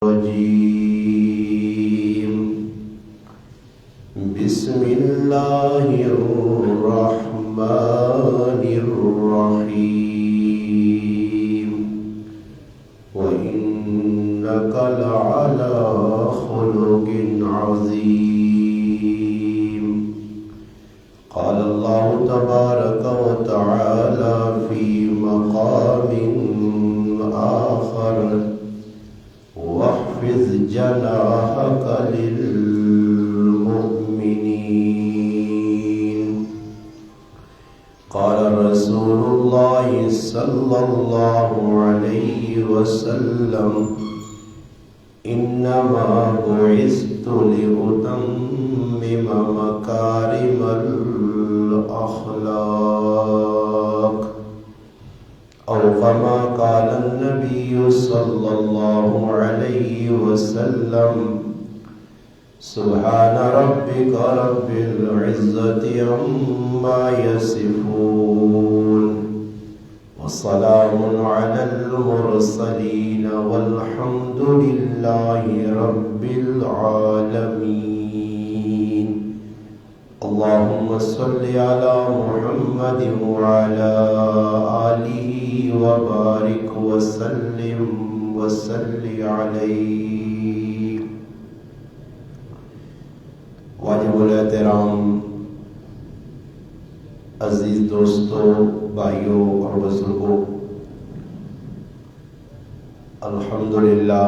الرجيم بسم الله الرحمن الرحيم وإنك لعلى خلق عظيم قال الله تبارك وتعالى في مقام آخر واخفض جناحك للمؤمنين قال رسول الله صلى الله عليه وسلم إنما بعثت لأتمم مكارم الأخلاق أو كما قال النبي صلى الله عليه وسلم سبحان ربك رب العزة عما يصفون وسلام على المرسلين والحمد لله رب العالمين اللهم صل على محمد وعلى آله وبارك وسلم عليه واجب الاحترام عزیز دوستوں، بھائیوں اور بزرگوں، الحمدللہ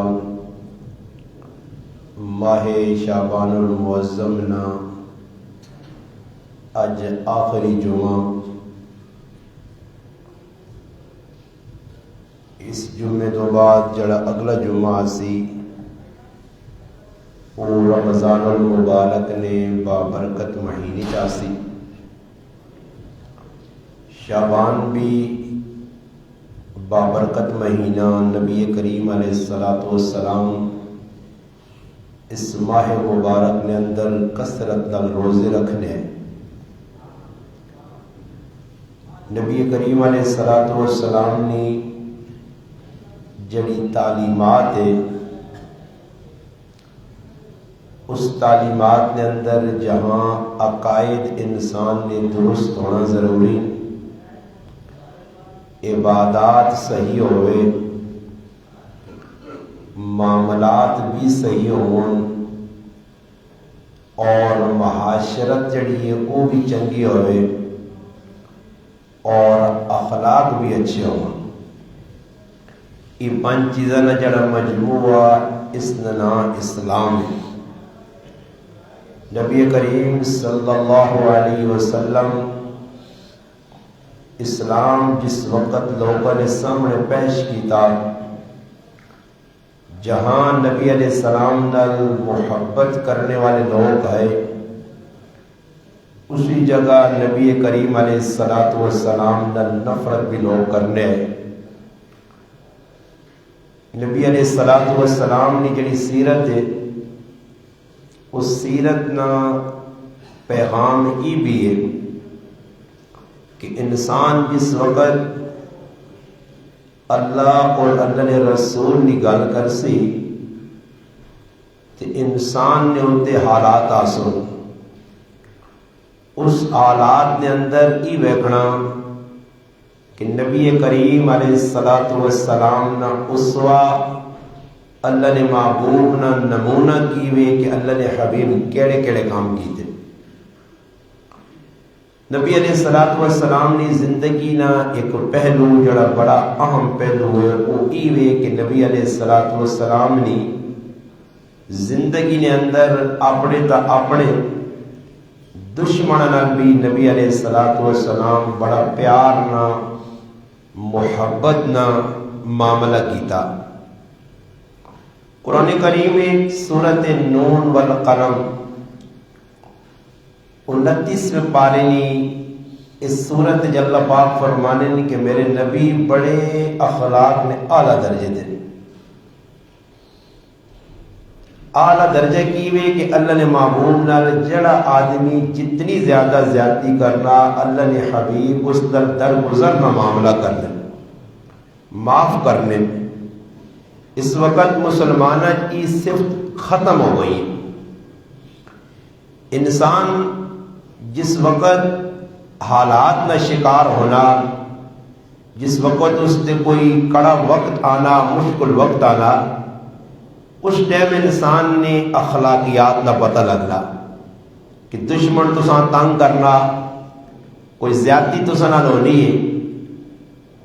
ماہ شعبان المعظم نا اج آخری جمعہ، اس جمعے تو بعد جڑا اگلا جمعہ سی وہ رمضان المبارک نے بابرکت مہینے چاسی. شعبان بھی بابرکت مہینہ، نبی کریم علیہ السلام اس ماہ مبارک نے اندر کثرت نال روزے رکھنے. نبی کریم علیہ السلام نے جڑی تعلیمات ہے اس تعلیمات کے اندر جہاں عقائد انسان نے درست ہونا ضروری، عبادات صحیح ہوئے، معاملات بھی صحیح ہون اور معاشرت جڑی ہے وہ بھی چنگی ہوئے اور اخلاق بھی اچھے ہوں. یہ پانچ چیزاں نہ جڑا مجموعہ اس نا اسلام ہے. نبی کریم صلی اللہ علیہ وسلم اسلام جس وقت لوگوں نے سامنے پیش کیتا، جہاں نبی علیہ السلام نال محبت کرنے والے لوگ ہیں، اسی جگہ نبی کریم علیہ السلام نال نفرت بھی لوگ کرنے ہیں. نبی علیہ السلام نے جڑی سیرت ہے اس سیرت نا پیغام ای بھی ہے کہ انسان جس وقت اللہ اور اللہ نے رسول کی گل کر سی تو انسان نے ان کے حالات آسن اس حالات کے اندر ای ویکھنا کہ نبی کریم علیہ السلام نا اسوا اللہ نے محبوب نا نمونہ کیوے کہ اللہ نے حبیب کیڑے کیڑے کام کیتے. نبی علیہ السلام نے زندگی نا ایک پہلو جڑا بڑا اہم پہلو ہے وہ ایوے کہ نبی علیہ السلام نے زندگی نے اندر اپنے تا اپنے دشمن نال بھی نبی علیہ السلام بڑا پیار نہ محبت نہ معاملہ کیتا. قرآن کریم میں سورۃ نون والقلم 29 پارے نی اس سورت جل پاک فرمانے نے کہ میرے نبی بڑے اخلاق نے اعلیٰ درجے دے. اعلیٰ درجے کی وے کہ اللہ نے محبوب نال جڑا آدمی جتنی زیادہ زیادتی کرنا اللہ نے حبیب اس درگزر نہ معاملہ کرنے، معاف کرنے. اس وقت مسلمانہ کی صفت ختم ہو گئی. انسان جس وقت حالات نہ شکار ہونا، جس وقت اس سے کوئی کڑا وقت آنا، مشکل وقت آنا، اس ٹائم انسان نے اخلاقیات کا پتہ لگنا کہ دشمن تو سان تنگ کرنا، کوئی زیادتی تو سان ہونی ہے.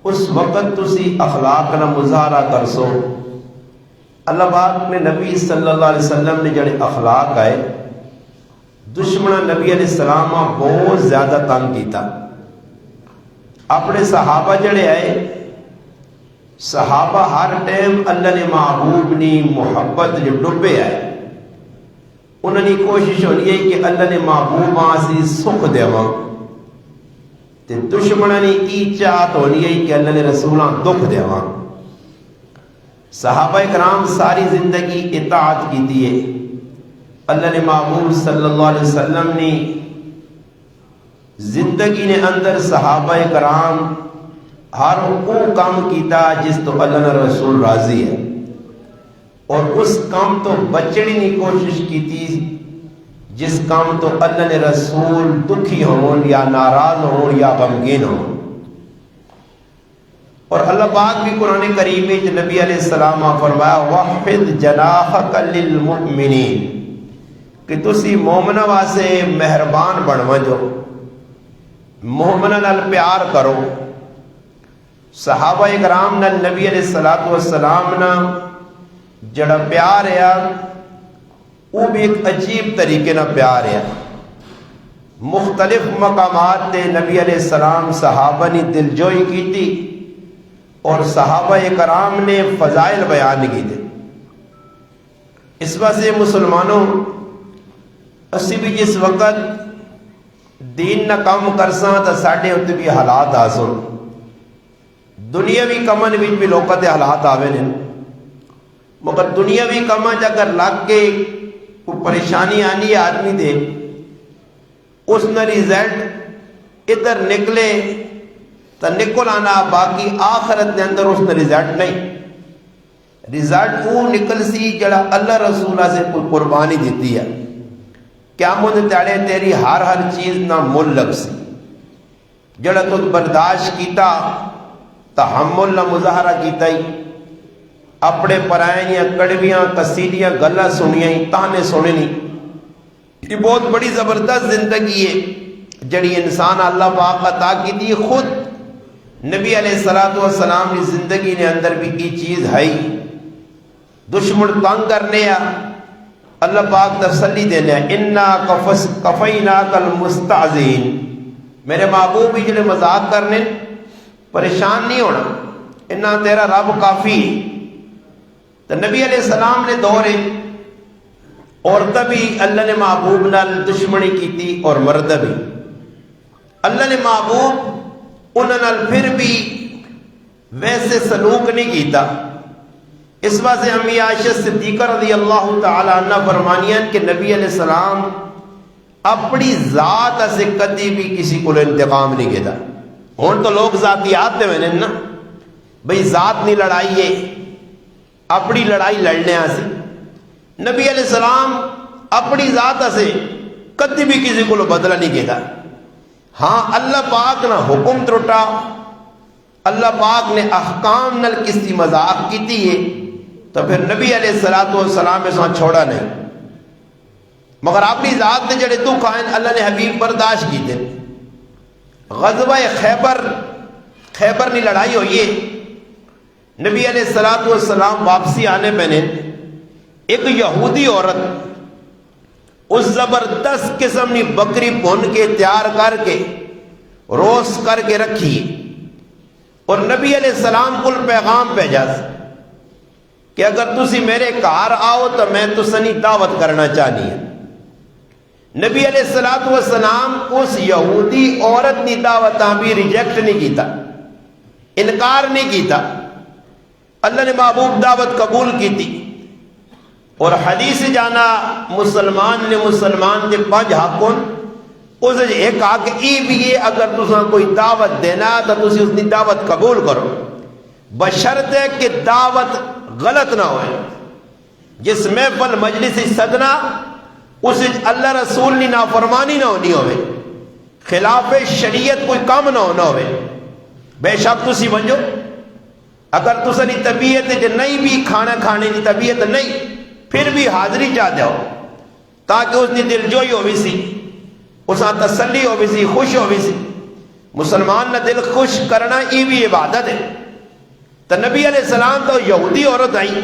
اس وقت تسی اخلاق کا مظاہرہ کر سو. اللہ پاک نے نبی صلی اللہ علیہ وسلم نے جڑے اخلاق آئے، دشمن نبی علیہ السلام بہت زیادہ تنگ کیتا. اپنے صحابہ جڑے آئے، صحابہ ہر ٹائم اللہ نے محبوب نی محبت جو ڈبے آئے، انہوں نے کوشش ہونی ہے کہ اللہ نے محبوب آسی سکھ دیواں، تے دشمنوں نے ای چاہت ہونی ہے کہ اللہ نے رسولاں دکھ دیواں. صحابہ کرام ساری زندگی اطاعت کی ہے. اللہ نے محبوب صلی اللہ علیہ وسلم نے زندگی نے اندر صحابہ کرام ہر وہ کام کیتا جس تو اللہ نے رسول راضی ہے، اور اس کام تو بچڑی نے کوشش کی تھی جس کام تو اللہ نے رسول دکھی ہون یا ناراض ہون یا غمگین ہون. اور اللہ پاک بھی قرآن کریم میں نبی علیہ السلام فرمایا وَحْفِظْ جَنَاحَكَ لِلْمُؤْمِنِينَ کہ تسی مومنہ واسے مہربان بنو جو، مومنہ نال پیار کرو. صحابہ کرام نال نبی علیہ السلام نا جڑا پیار ہے وہ بھی ایک عجیب طریقے نہ پیار ہے. مختلف مقامات تے نبی علیہ السلام صحابہ نے دلجوئی کی تھی اور صحابہ کرام نے فضائل بیان کی تھے. اس واسطے مسلمانوں اسی بھی جس وقت دین نہ کام کرساں تو ساڈے اتنے بھی حالات آسن، دنیاوی کمن بھی لوگوں کے حالات آوے نے، مگر دنیاوی کماں اگر لگ کے کوئی پریشانی آنی ہے آدمی دے، اس نے رزلٹ ادھر نکلے تو نکل آنا، باقی آخرت کے اندر اس نے رزلٹ نہیں. رزلٹ وہ نکل سی جڑا اللہ رسولہ سے کوئی قربانی دیتی ہے. قیامت تیڑے تیری ہر چیز نہ مل لگ سی. جڑا تو برداشت کیتا تحمل نہ مظاہرہ کیتا ہی، اپنے پرائیاں کڑویاں کسیلیاں گلاں سنیاں تانے سنے نہیں. یہ بہت بڑی زبردست زندگی ہے جڑی انسان اللہ پاک عطا کی دی. خود نبی علیہ السلام کی زندگی نے اندر بھی یہ چیز ہے. دشمن تنگ کرنے اللہ پاک تسلی دینے انا کفیناک المستعزین، میرے محبوب بھی جڑے مذاق کرنے پریشان نہیں ہونا، انا تیرا رب کافی. تو نبی علیہ السلام نے دورے عورتیں بھی اللہ نے محبوب نال دشمنی کی تھی اور مرد بھی. اللہ نے محبوب انہوں نال پھر بھی ویسے سلوک نہیں کیتا. اس واسطے امی عائشہ صدیقہ رضی اللہ تعالی عنہ فرمانیاں کہ نبی علیہ السلام اپنی ذات سے کدی بھی کسی کو انتقام نہیں کیتا. ہوں تو لوگ ذاتیات دے میں نا بھئی ذات نہیں لڑائی ہے، اپنی لڑائی لڑنے سے. نبی علیہ السلام اپنی ذات سے کدی بھی کسی کو بدلہ نہیں کیتا. ہاں اللہ پاک نہ حکم ترٹا، اللہ پاک نے احکام نل کسی مذاق کی ہے تو پھر نبی علیہ السلام اس وہاں چھوڑا نہیں. مگر اپنی ذات نے جڑے دکھ آئیں اللہ نے حبیب برداشت کی تھے. غزوہ خیبر نے لڑائی ہوئی ہے. نبی علیہ السلام واپسی آنے پہنے ایک یہودی عورت اس زبردست قسم کی بکری بھون کے تیار کر کے روسٹ کر کے رکھی اور نبی علیہ السلام کو پیغام بھیجا کہ اگر تسی میرے گھر آؤ تو میں تسنی دعوت کرنا چاہنی ہے. نبی علیہ السلام اس یہودی عورت کی دعوت بھی ریجیکٹ نہیں کیتا، انکار نہیں کیتا. اللہ نے محبوب دعوت قبول کی تھی. اور حدیث جانا مسلمان نے مسلمان کے 5 حق اس ایک حق یہ بھی ہے اگر تساں کوئی دعوت دینا تو تسی اس کی دعوت قبول کرو، بشرط ہے کہ دعوت غلط نہ ہوئے، جس محفل مجلس سدنا اس اللہ رسول کی نافرمانی نہ ہونی ہوئے، خلاف شریعت کوئی کام نہ ہونا ہوئے۔ بے شک تسی ونجو، اگر تسانی طبیعت نہیں بھی کھانا کھانے کی طبیعت نہیں، پھر بھی حاضری چاہ جاؤ تاکہ اس کی دل جوئی ہوئی سی، اس کا تسلی ہوئی سی، خوش ہوئی سی۔ مسلمان نہ دل خوش کرنا یہ بھی عبادت ہے۔ تو نبی علیہ السلام تو یہودی عورت آئی،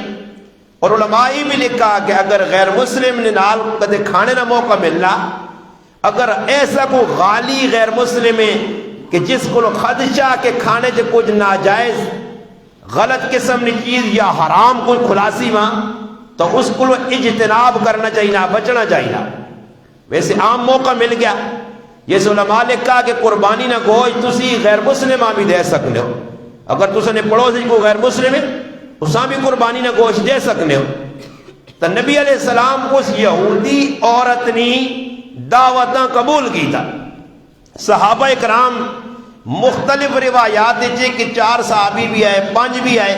اور علماء یہ بھی لکھا کہ اگر غیر مسلم نے نال کدے کھانے نہ موقع ملنا، اگر ایسا کوئی غالی غیر مسلم ہے کہ جس کو خدشہ کہ کھانے سے کچھ ناجائز غلط قسم کی چیز یا حرام کوئی خلاصی ماں، تو اس کو اجتناب کرنا چاہیے، بچنا چاہیے۔ ویسے عام موقع مل گیا، جس علماء نے کہا کہ قربانی نہ گوشت تسی غیر مسلم بھی دے سکتے ہو، اگر تس نے پڑوسی کو غیر مسلم ہے اساں بھی قربانی نہ گوشت دے سکتے ہو۔ تو نبی علیہ السلام اس یہودی عورت نے دعوتاں قبول کی تھا۔ صحابہ اکرام مختلف روایات کہ 4 صحابی بھی آئے، 5 بھی آئے،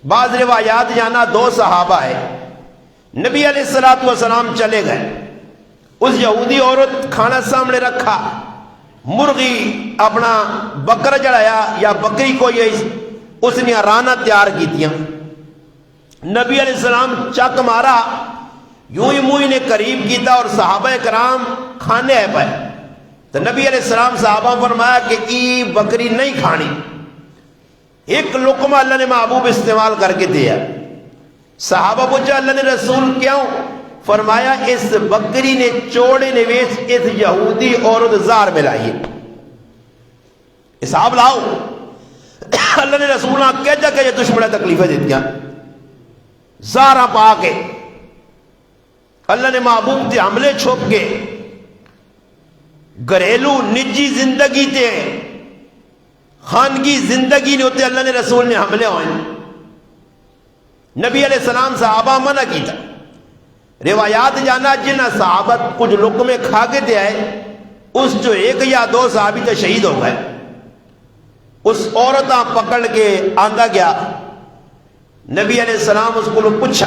بعض روایات جانا 2 صحابہ آئے۔ نبی علیہ السلام چلے گئے، اس یہودی عورت کھانا سامنے رکھا، مرغی اپنا بکر جڑایا یا بکری کو اس نے رانا تیار کی تیاں۔ نبی علیہ السلام چک مارا، یوں ہی منہ نے قریب کیتا اور صحابہ کرام کھانے آئے پائے۔ تو نبی علیہ السلام صحابہ فرمایا کہ ای بکری نہیں کھانی، ایک لقمہ اللہ نے محبوب استعمال کر کے دیا۔ صحابہ پوچھا اللہ نے رسول کیوں؟ فرمایا اس بکری نے چوڑے نویس اس یہودی عورت زار ملائی، حساب لاؤ۔ اللہ نے رسول کہہ جا کہ یہ دشمنہ تکلیفیں دیتیاں زارہ پا کے، اللہ نے محبوب تے حملے چھوپ کے گھریلو نجی زندگی تے خانگی زندگی نے ہوتے اللہ نے رسول نے حملے ہوئے۔ نبی علیہ السلام صحابہ منع کی تھا۔ روایات جانا جنہ صحابت کچھ لقمے کھا کے دے آئے، اس جو 1 یا 2 صحابی تو شہید ہو گئے۔ اس عورتاں پکڑ کے آندہ گیا، نبی علیہ السلام اس کو پوچھا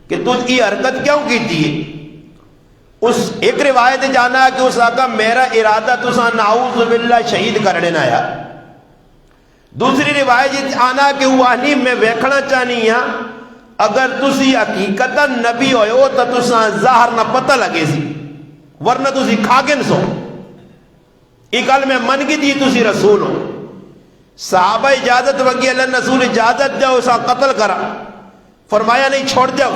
کہ تجھ کی حرکت کیوں کی تھی؟ اس ایک روایت جانا کہ اس آقا میرا ارادہ تسا نعوذ باللہ شہید کر دینا ہے۔ دوسری روایت آنا کہ وہ نہیں میں ویکھنا چاہنی ہاں اگر تسی حقیقتا نبی ہوئے ہو تو تسا ظاہر نہ پتہ لگے سی، ورنہ تسی کھاگن سو۔ ایک گل میں من کی دی تسی رسول ہو۔ صحابہ اجازت وگی، اللہ رسول اجازت جاؤ اسا قتل کرا، فرمایا نہیں چھوڑ جاؤ۔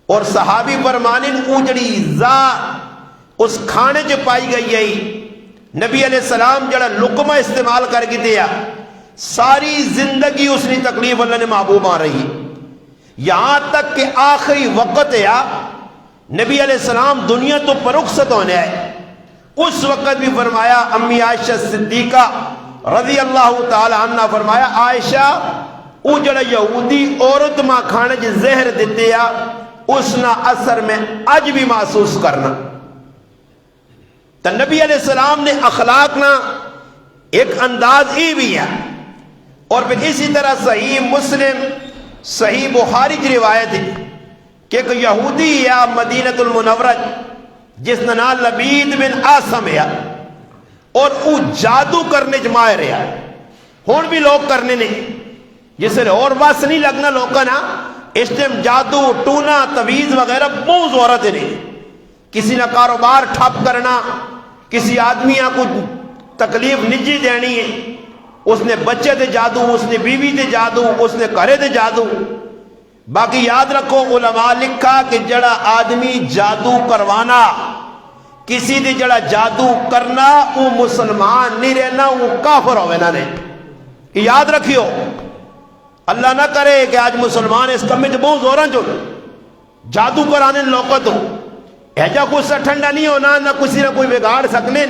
اور صحابی فرمانن اونجڑی اس کھانے جو پائی گئی ہے، نبی علیہ السلام جڑا لقمہ استعمال کر کے دیا، ساری زندگی اس نے تکلیف اللہ نے محبوب آ رہی ہے، یہاں تک کہ آخری وقت ہے نبی علیہ السلام دنیا تو پرخصت ہونے آئے۔ اس وقت بھی فرمایا امی عائشہ صدیقہ رضی اللہ تعالی عنہ فرمایا عائشہ او جڑا یہودی عورت ماں کھانے جو زہر دیتے یا اس نہ اثر میں اج بھی محسوس کرنا۔ تو نبی علیہ السلام نے اخلاق نہ ایک انداز ہی بھی ہے۔ اور پھر اسی طرح صحیح مسلم صحیح بخاری کی روایت ہے کہ ایک یہودی یا مدینہ المنورہ جس نے نام لبید بن آسم ہے اور وہ جادو کرنے جمائے رہا ہے، ہون بھی لوگ کرنے نہیں، جس سے اور بس نہیں لگنا لوگا نا اس ٹائم جادو ٹونا تویز وغیرہ بہت زورت نہیں۔ کسی نے کاروبار ٹھپ کرنا، کسی آدمی کو تکلیف نجی دینی ہے، اس نے بچے دے جادو، اس نے بیوی دے جادو، اس نے گھرے دے جادو۔ باقی یاد رکھو علماء لکھا کہ جڑا آدمی جادو کروانا، کسی دے جڑا جادو کرنا، وہ مسلمان نہیں رہنا، وہ کافر ہوئے نہ رہے۔ یاد رکھیو، اللہ نہ کرے کہ آج مسلمان اس کمی سے بہت زوراں جو جادو کرانے لوگوں تو ایجا کچھ سا ٹھنڈا نہیں ہونا، نہ کسی نہ کوئی بگاڑ سکنے،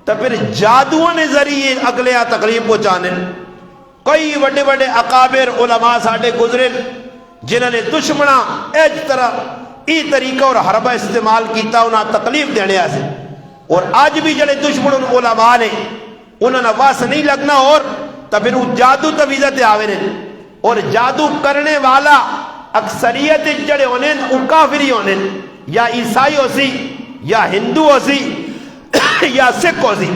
تو پھر جادو نے ذریعے اگلے تکلیف پہنچانے۔ کئی بڑے بڑے اکابر علماء ساڑھے گزرے جنہوں نے دشمنہ ایج طرح ای طریقہ اور حربہ استعمال کیتا انہاں تکلیف دینے آسے، اور آج بھی جڑے دشمن علماء نے انہوں نے واس نہیں لگنا اور تو پھر وہ جادو تویزہ تے آوے نے، اور جادو کرنے والا اکثریت جڑے ہونے وہ کافری ہونے، یا عیسائی ہو سی یا ہندو ہو سی یا سکھ ہو سی۔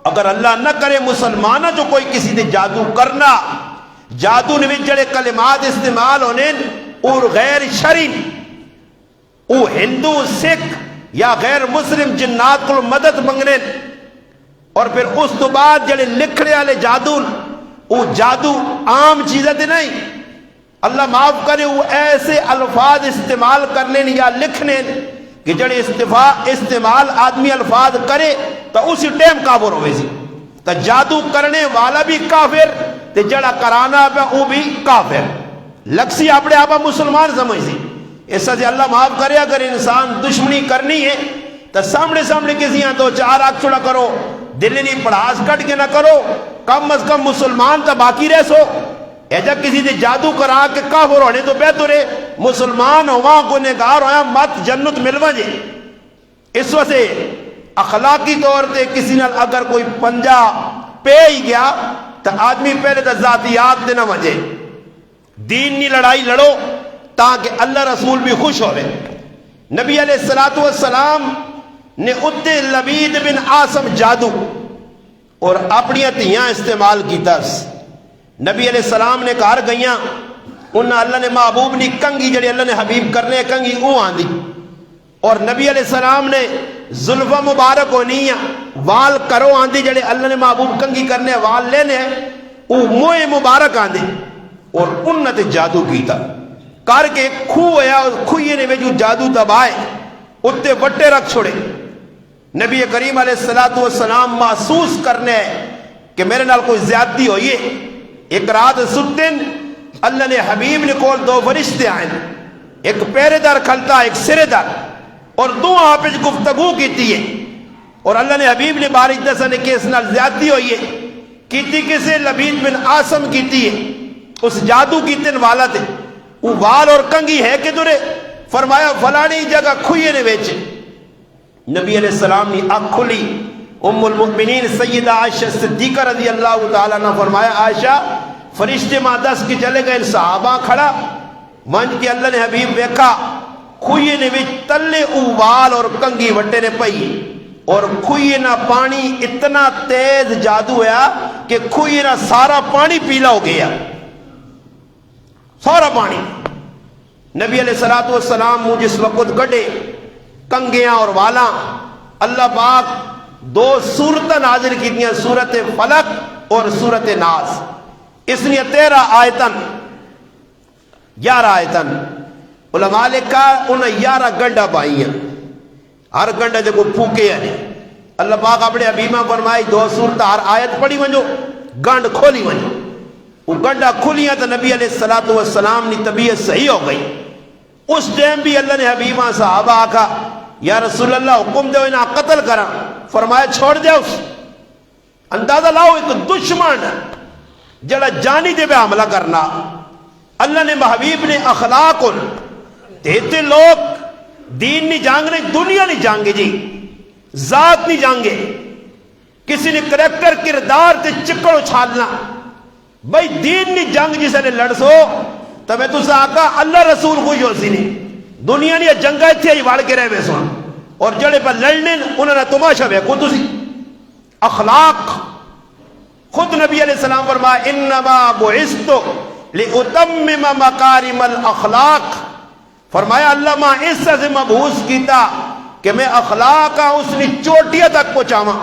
اگر اللہ نہ کرے مسلمانہ جو کوئی کسی نے جادو کرنا، جادو نے جڑے کلمات استعمال ہونے اور غیر شرعی، وہ ہندو سکھ یا غیر مسلم جنات کو مدد منگنے، اور پھر اس تو بعد جڑے لکھنے والے جادو، وہ جادو عام چیزیں نہیں، اللہ معاف کرے وہ ایسے الفاظ استعمال کرنے یا لکھنے کہ جڑے استعمال آدمی الفاظ کرے تو اسی ٹائم کافر ہوئے سی۔ تو جادو کرنے والا بھی کافر، تے جڑا کرانا پہ وہ بھی کافر، لکسی اپنے آپ مسلمان سمجھ سی۔ اس سے اللہ معاف کرے اگر انسان دشمنی کرنی ہے تو سامنے کسی ہاں دو چار آنکھ چھڑا کرو، دلی نہیں پڑھاس کٹ کے نہ کرو، کم از کم مسلمان تو باقی رہ سو۔ ایجا کسی نے جادو کرا کے کافر ہونے تو بہتر ہے مسلمان ہوا گنہگار ہویا مت جنت ملوا جے۔ اس وجہ سے اخلاقی طور تے کسی نے اگر کوئی پنجا پہ ہی گیا تو آدمی پہلے تو ذاتیات دے نہ وجے، دینی لڑائی لڑو تاکہ اللہ رسول بھی خوش ہوئے۔ نبی علیہ السلام نے ادھے لبید بن عاصم جادو اور اپنی تیاں استعمال کی تس۔ نبی علیہ السلام نے کار گئیاں انہاں اللہ نے محبوب نے کنگی جڑی اللہ نے حبیب کرنے کنگی او آندی، اور نبی علیہ السلام نے زلفہ مبارک ہونی وال کرو آندی جڑے اللہ نے محبوب کنگی کرنے وال لینے او موئے مبارک آندی، اور انہاں تے جادو کیتا کر کے کھو ہویا، اور کھوئے نے جو جادو دبائے اتے وٹے رکھ چھوڑے۔ نبی کریم علیہ السلام محسوس کرنے کہ میرے نال کوئی زیادتی ہوئی ہے۔ ایک رات ستن اللہ نے حبیب نے کول دو فرشتے آئیں، ایک پیرے دار کھلتا ایک سرے دار، اور دو آپس گفتگو کیتی ہے، اور اللہ نے حبیب نے بارش دسا نے کہ اس نال زیادتی ہوئی ہے کیتی کسے لبید بن عاصم کیتی ہے، اس جادو کیتن والا تھے، وہ وال اور کنگی ہے کہ درے، فرمایا فلانی جگہ کھوئے نے بیچے۔ نبی علیہ السلام نے آنکھ کھلی، ام المؤمنین سیدہ عائشہ صدیقہ رضی اللہ تعالیٰ نے فرمایا عائشہ فرشتے ماں دس کے چلے گئے، صحابہ کھڑا منج کے اللہ نے حبیب دیکھا کھوئے نے بھی تلے اوال اور کنگی وٹے نے پئی، اور کھوئے نہ پانی اتنا تیز جادو ہے کہ کھوئے نہ سارا پانی پیلا ہو گیا، سارا پانی۔ نبی علیہ السلام مجھ اس وقت گڑے کنگیاں اور والاں، اللہ پاک دو سورتیں نازل کی دیا، سورت فلق اور سورت ناس، اس نے 13 آیتن 11 آیتن علماء لکھا انہیں 11 گنڈا پائی ہیں، ہر گنڈا جو کوئی پھوکے ہیں۔ اللہ پاک اپنے حبیبہ فرمائی 2 سورت ہر آیت پڑھی ونجو گنڈ کھولی ونجو، وہ گنڈا کھولیاں تو نبی علیہ السلام نے طبیعت صحیح ہو گئی۔ اس ٹائم بھی اللہ نے حبیبہ صحابہ آکھا یا رسول اللہ حکم دے انہاں قتل کرا، فرمایا چھوڑ دے اس، اندازہ لاؤ ایک دشمن جڑا جانی دے پہ حملہ کرنا۔ اللہ نے محبیب نے اخلاق دیتے لوگ دین نہیں جانگنے، دنیا نہیں جانگے جی، ذات نہیں جانگے، کسی نے کریکٹر کردار تے چکڑ اچھالنا، بھائی دین نہیں جنگ جسے نے لڑ سو تو میں تو سے آقا اللہ رسول خوش ہو سی نہیں، دنیا نہیں جنگا تھی ہی وڑ کے رہے بے سن، اور جڑے پر لڑنے انہوں نے تماشا بے خود اسی اخلاق۔ خود نبی علیہ السلام فرمایا انما بعثت لاتمم مکارم الاخلاق، فرمایا اللہ ماں اس سے مبعوث کیتا کہ میں اخلاق اس نے چوٹیاں تک پہنچاواں،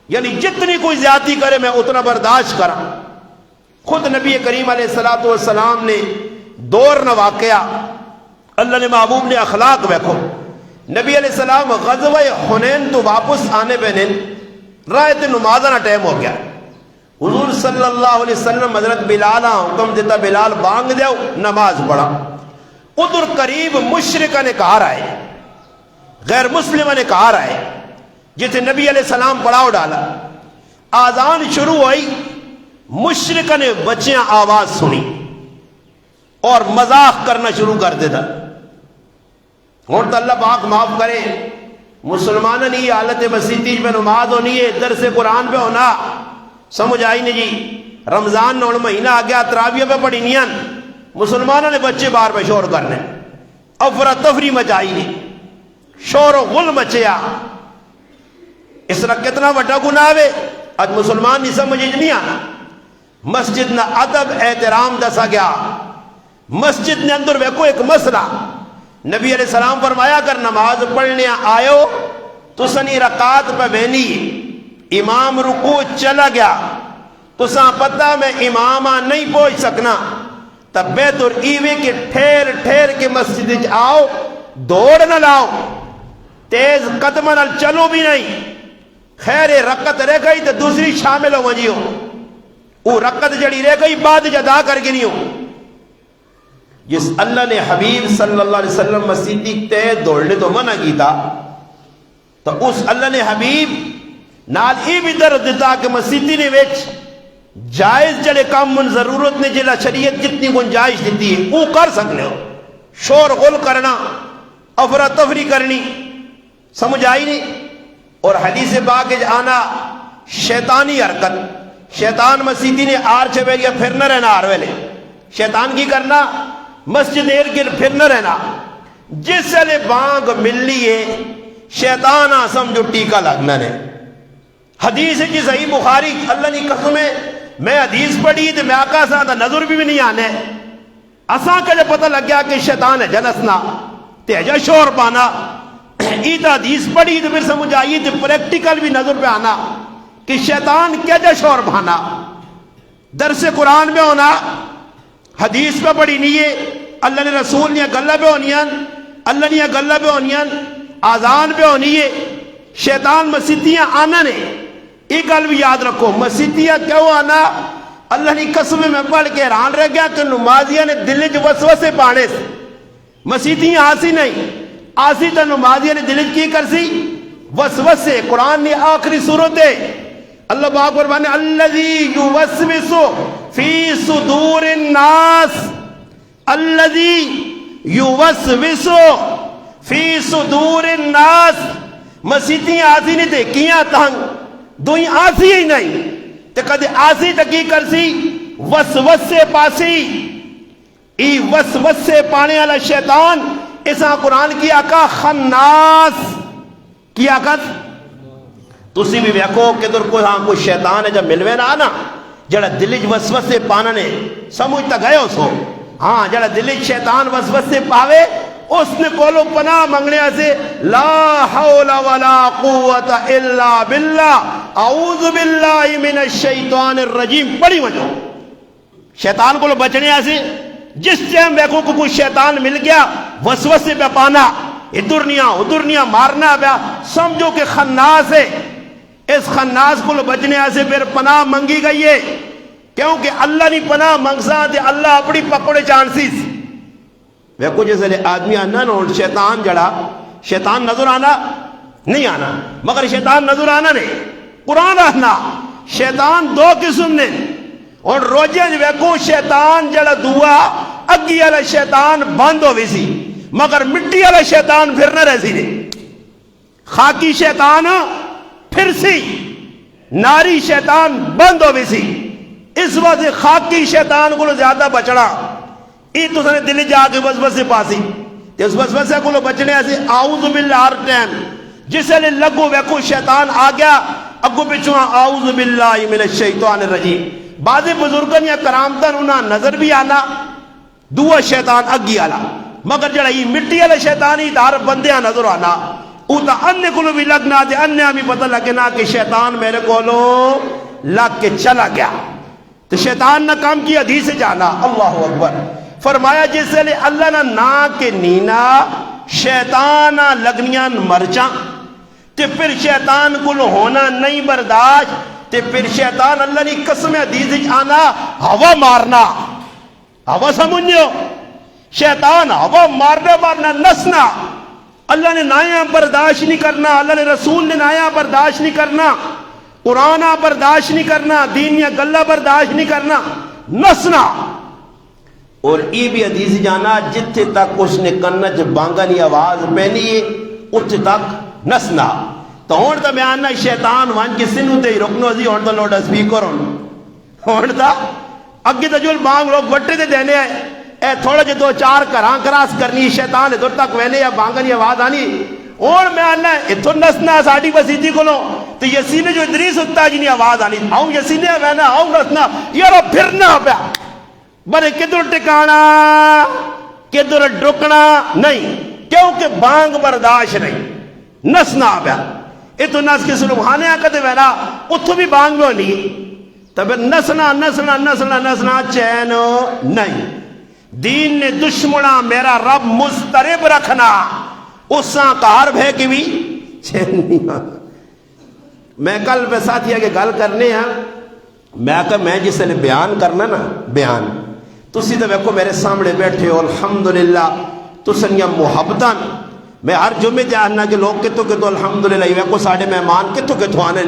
یعنی جتنی کوئی زیادتی کرے میں اتنا برداشت کرا۔ خود نبی کریم علیہ السلام نے دور نہ واقعہ اللہ نے محبوب نے اخلاق ویکھو۔ نبی علیہ السلام غزوہ حنین تو واپس آنے پہ رایت نمازانہ ٹائم ہو گیا، حضور صلی اللہ علیہ وسلم حضرت بلال حکم دیتا بلال بانگ دیو نماز پڑھا، ادھر قریب مشرکہ نے کہا رہا ہے، غیر مسلمہ نے کہا رہا ہے، جسے نبی علیہ السلام پڑھاؤ ڈالا، آذان شروع ہوئی، مشرکہ نے بچیاں آواز سنی اور مذاق کرنا شروع کر دیتا۔ اور تو اللہ پاک معاف کرے مسلمانوں نے یہ حالت مسیطیج میں نماز ہونی ہے، درس قرآن پہ ہونا، سمجھ آئی نہیں جی، رمضان نہ مہینہ آ گیا تراویح پہ پڑھی نہیں مسلمانوں نے بچے بار پہ شور کرنے افراتفری مچائی نہیں شور و غل مچیا اس طرح کتنا بڑا گناہ ہے آج مسلمان نہیں سمجھ نہیں آنا مسجد نہ ادب احترام دسا گیا مسجد نے اندر ویکو ایک مسئلہ نبی علیہ السلام فرمایا کر نماز پڑھنے آئے تو سنی رکعت پہ بہنی امام رکوع چلا گیا تو ساں پتہ میں امامہ نہیں پہنچ سکنا تب بہتر ایوے کہ ٹھہر ٹھہر کے مسجد آؤ دوڑ نہ لاؤ تیز قدم نہ چلو بھی نہیں خیر رکعت رہ گئی تو دوسری شامل ہو وجیو وہ رکعت جڑی رہ گئی بعد جدا کر کے نہیں ہو جس اللہ نے حبیب صلی اللہ علیہ وسلم مسجد تے دوڑنے تو منع کی تھا تو اس اللہ نے حبیب نال ای بھی درد دیتا کہ مسجدی نے ویچ جائز جڑے کام من ضرورت نے جلا شریعت جتنی گنجائش دیتی ہے وہ کر سکنے ہو شور غل کرنا افراتفری کرنی سمجھ آئی نہیں اور حدیث پاک آنا شیطانی حرکت شیطان مسجدی نے آر چھوے گیا پھر نہ رہنا آر ویلے شیطان کی کرنا مسجد ارگرد پھر نہ رہنا جس سے بانگ مل لیے شیطان سمجھو ٹیکا لگنا نے حدیث کی صحیح بخاری اللہ نے قسم ہے میں حدیث پڑھی تو میں آقا سا نظر بھی نہیں آنے اساں کا جب پتہ لگ گیا کہ شیطان ہے جلسنا تیجا شور پانا ایت حدیث پڑھی تو پھر سمجھ آئی تو پریکٹیکل بھی نظر پہ آنا کہ شیطان کیا جا شور پانا درس قرآن میں ہونا حدیث پہ پڑھی نہیں ہے اللہ نے رسول نے گلہ پہ ہونی اللہ نے گلہ پہ ہونی آزان پہ ہونی ہے شیطان مسیتیاں آنا نے ایک گل بھی یاد رکھو مسیتیاں کیوں آنا اللہ نے قسم میں پڑھ کے حیران رہ گیا کہ نمازیاں نے دل چ وسوسے پانے مسیتیاں آسی نہیں آسی تو نمازیاں نے دل کی کرسی وسوسے قرآن نے آخری صورت ہے اللہ پاک فرمانے الذی یوسوس فی صدور الناس الذی یوسوس فی صدور الناس مسیتیاں آسی نہیں دیکھیاں تنگ دوئی آسی ہی نہیں تے کدے آسی تکی کرسی وسوسے پاسی ای وسوسے پانے والا شیطان اسا قرآن کی آقا خناس کی آقا تسی بھی ویکو کہ در کوئی شیطان ہے جب ملوے نہ آنا جڑا دلج وسوسے پانا نے سمجھتا گئے ہو سو ہاں جڑا دلج شیطان وسوسے پاوے اس نے کولو پناہ منگنے سے لا حول ولا قوت الا باللہ اعوذ باللہ من الشیطان الرجیم پڑھی وجہ شیطان کو بچنے سے جس ٹائم دیکھو کو کوئی شیطان مل گیا وسوسے پہ پانا ادھر نیا مارنا پیا سمجھو کہ خناس ہے اس خناس کو بچنے سے پھر پناہ منگی گئی ہے کیونکہ اللہ نہیں پناہ منگسا دے اللہ اپنی پکڑے چانسیز ویکو جیسے آدمی آنا نا شیطان جڑا شیطان نظر آنا نہیں آنا مگر شیطان نظر آنا نہیں قرآن آنا شیطان دو قسم نے اور روجے ویکو شیطان جڑا دعا اگی والا شیطان بند ہو بھی سی مگر مٹی والا شیطان پھر نہ رہ سی نہیں خاکی شیطان پھر سی ناری شیطان بند ہو بھی سی اس وجہ خاکی شیطان کو زیادہ بچنا ای تو سنے دلی جا کے وسوسے پاسی تے اس وسوسے کو بچنے سے اعوذ باللہ ہر ٹائم جسے لگو ویکو شیطان آ گیا اگو پچھو اعوذ باللہ من الشیطان الرجیم بعض بزرگن یا کرامتن انہاں نظر بھی آنا دعا شیطان اگی آلا مگر جڑا یہ مٹی والا شیطان ہی دار بندیاں نظر آنا او تا اننے کو بھی لگنا دے اننے ہمیں پتہ لگنا کہ شیطان میرے کو لگ کے چلا گیا تو شیطان نہ کام کی حدیث سے جانا اللہ اکبر فرمایا جس لئے اللہ نہ نا کے نینا شیطان لگنیاں مرچاں تے پھر شیطان کو ہونا نہیں برداشت تے پھر شیطان اللہ نے قسم حدیث آنا ہوا مارنا ہوا سمجھو شیطان ہوا مارنا نسنا اللہ نے نایا برداشت نہیں کرنا اللہ نے رسول نے نایا برداشت نہیں کرنا قرآن برداشت نہیں کرنا دین یا گلہ برداشت نہیں کرنا نسنا اور یہ بھی حدیث جانا جتھے تک اس نے کنج بانگنی آواز پہنی ہے اتھے تک نسنا تو ہون تو بیاننا شیطان وان کی سنو تے رکنو ازی ہون تو لوڈا سپیکر ہون ہون دا اگے تو جو بانگ لوگ وٹے دے دینے ہیں اے تھوڑا جے دو چار گھراں کراس کرنی شیطان ادھر تک وینے یا بانگن یا آواز آنی اور میں آنا اتھو نسنا ساڑی بسیدی کو لو تو یسینے جو ادریس ہوتا جنہی آواز آنی آؤں یسینے وینا آؤں نسنا یارو پھرنا پیا بڑے کدھر ٹکانا کدھر ڈرکنا نہیں کیونکہ بانگ برداشت نہیں نسنا پیا اتو نس کے سلوحانے آکتے وینا اتھو بھی بانگ میں ہونی تب نسنا نسنا نسنا نسنا چین نہیں دین نے دشمنا میرا رب مسترب رکھنا اساں کار بھے کی بھی چین نہیں آتا میں کل پہ ساتھیا کے گل کرنے ہیں میں کہا میں جس نے بیان کرنا نا بیان تسی تو ویکو میرے سامنے بیٹھے ہو الحمدللہ تسنیا محبتاً میں ہر جمعے جاننا کہ لوگ کتوں کتوں الحمدللہ یہ ویکو ساڑھے مہمان کتوں کتوں آنے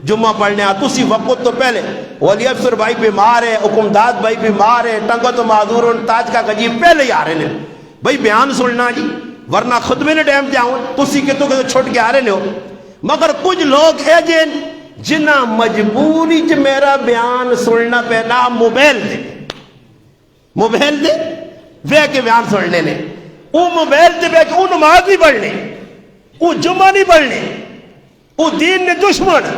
جمعہ پڑھنے آ تسی وقت تو پہلے ولی افسر بھائی بیمار ہے حکمداد بھائی بیمار ہے ٹنگا تو معذور ان تاج کا گجیب پہلے ہی آ رہے ہیں بھائی بیان سننا جی ورنہ خود میں نے ٹائم جاؤں تسی کتوں کتوں چھوٹ کے آ رہے ہو مگر کچھ لوگ ہے جنہ مجبوری چ میرا بیان سننا پینا موبائل دے وے کے بیان سننے نے وہ موبائل دے بے کہ وہ نماز نہیں پڑھنے وہ جمعہ نہیں پڑھنے وہ دین نے دشمن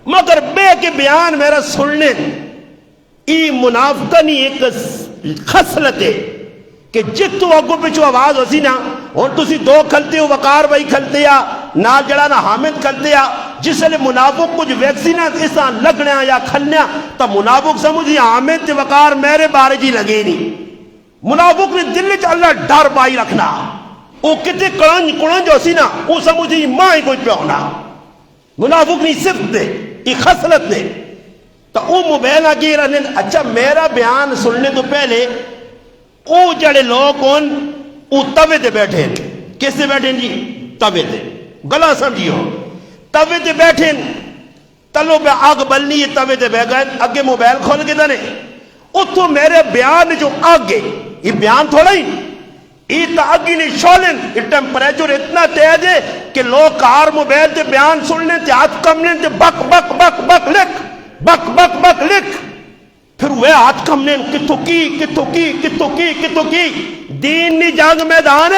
مگر بے کے بیان میرا سننے ای منافقنی ایک خصلت ہے کہ جتو اگو پچھو آواز ہو سی نا اور تسی دو کھلتے ہو وقار بھائی کھلتے یا نال جڑا نا حامد کھلتے یا جس لئے منافق کچھ ویکسینہ اسا لگنے یا کھلنے تا منافق سمجھی حامد تے وقار میرے بارے جی لگے نہیں منافق نے دل چ اللہ ڈر پائی رکھنا وہ کتے کڑنج ہو سی نا وہ سمجھی ماں ہی کچھ پہ ہونا منافق نہیں صفت دے یہ خصلت دے تو وہ موبائل آگے رہنے اچھا میرا بیان سننے تو پہلے او جڑے لوگ ان او توے دے بیٹھے کس دے بیٹھے جی توے دے گلا سمجھیو توے دے بیٹھے تلو پہ آگ بلنی یہ توے دے بے گئے اگے موبائل کھول کے دنے اتھو میرے بیان جو آگے یہ بیان تھوڑا ہی یہ تا آگی نہیں شولن یہ ٹیمپریچر اتنا تیز ہے کہ لوگ کار موبائل دے بیان سننے تے ہاتھ کمنے تے بک بک بک بک لکھ بک بک بک لکھ پھر وہ ہاتھ کمنے کتو کی دین نی جنگ میدان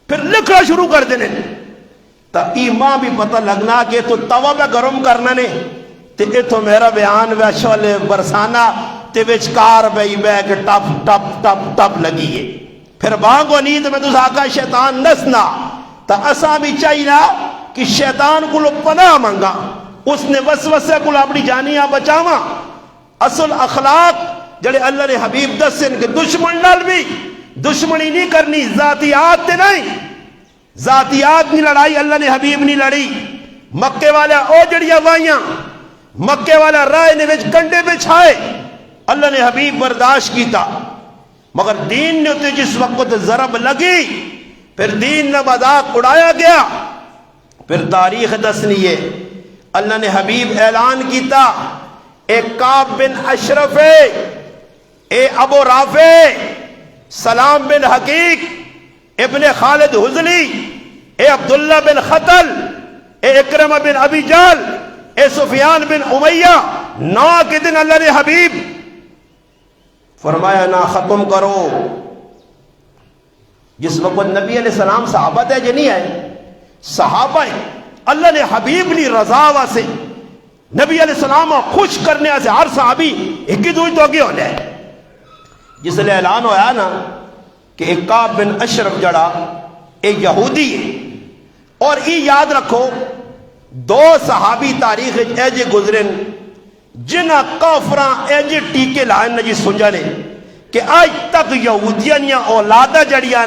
پھر لکھنا شروع کر دینے تا ایمان بھی پتہ لگنا کہ تو توا پہ گرم کرنا نے تے اتو میرا بیان وے شولے برسانا تے وچکار بھئی بے کہ ٹپ ٹپ ٹپ ٹپ لگی ہے پھر بانگو نیند میں تو آقا شیطان نسنا تا اساں بھی چاہینا کہ شیطان کو لو پناہ مانگا اس نے وسوسے کو اپنی جانیاں بچاوا اصل اخلاق جڑے اللہ نے حبیب دسن کہ دشمن نال بھی دشمنی نہیں کرنی ذاتیات تے نہیں ذاتیات نہیں لڑائی اللہ نے حبیب نہیں لڑی مکے والا او جڑیاں وائیاں مکے والا رائے نے وچ کنڈے پہ چھائے اللہ نے حبیب برداشت کیتا مگر دین نے ہوتے جس وقت ضرب لگی پھر دین نے مذاق اڑایا گیا پھر تاریخ دسنی ہے اللہ نے حبیب اعلان کیتا اے کعب بن اشرف اے ابو رافع سلام بن حقیق ابن خالد حزلی اے عبداللہ بن خطل اے اکرمہ بن ابی جال اے سفیان بن امیہ 9 کے دن اللہ نے حبیب فرمایا نہ ختم کرو جس وقت نبی علیہ السلام صحابہ ہے جنہی ہے صحابہ اللہ نے حبیب لی رضا واسے نبی علیہ السلام خوش کرنے سے ہر صحابی ایک ہی دوئی تو آگے ہونے ہے جس لئے اعلان ہویا نا کہ ایک کعب بن اشرف جڑا ایک یہودی ہے اور یہ یاد رکھو 2 صحابی تاریخ ایجے گزرن جنہ کافران ایجے ٹیکے لائن نجی سنجھنے کہ آج تک یہودیاں یا اولادہ جڑیاں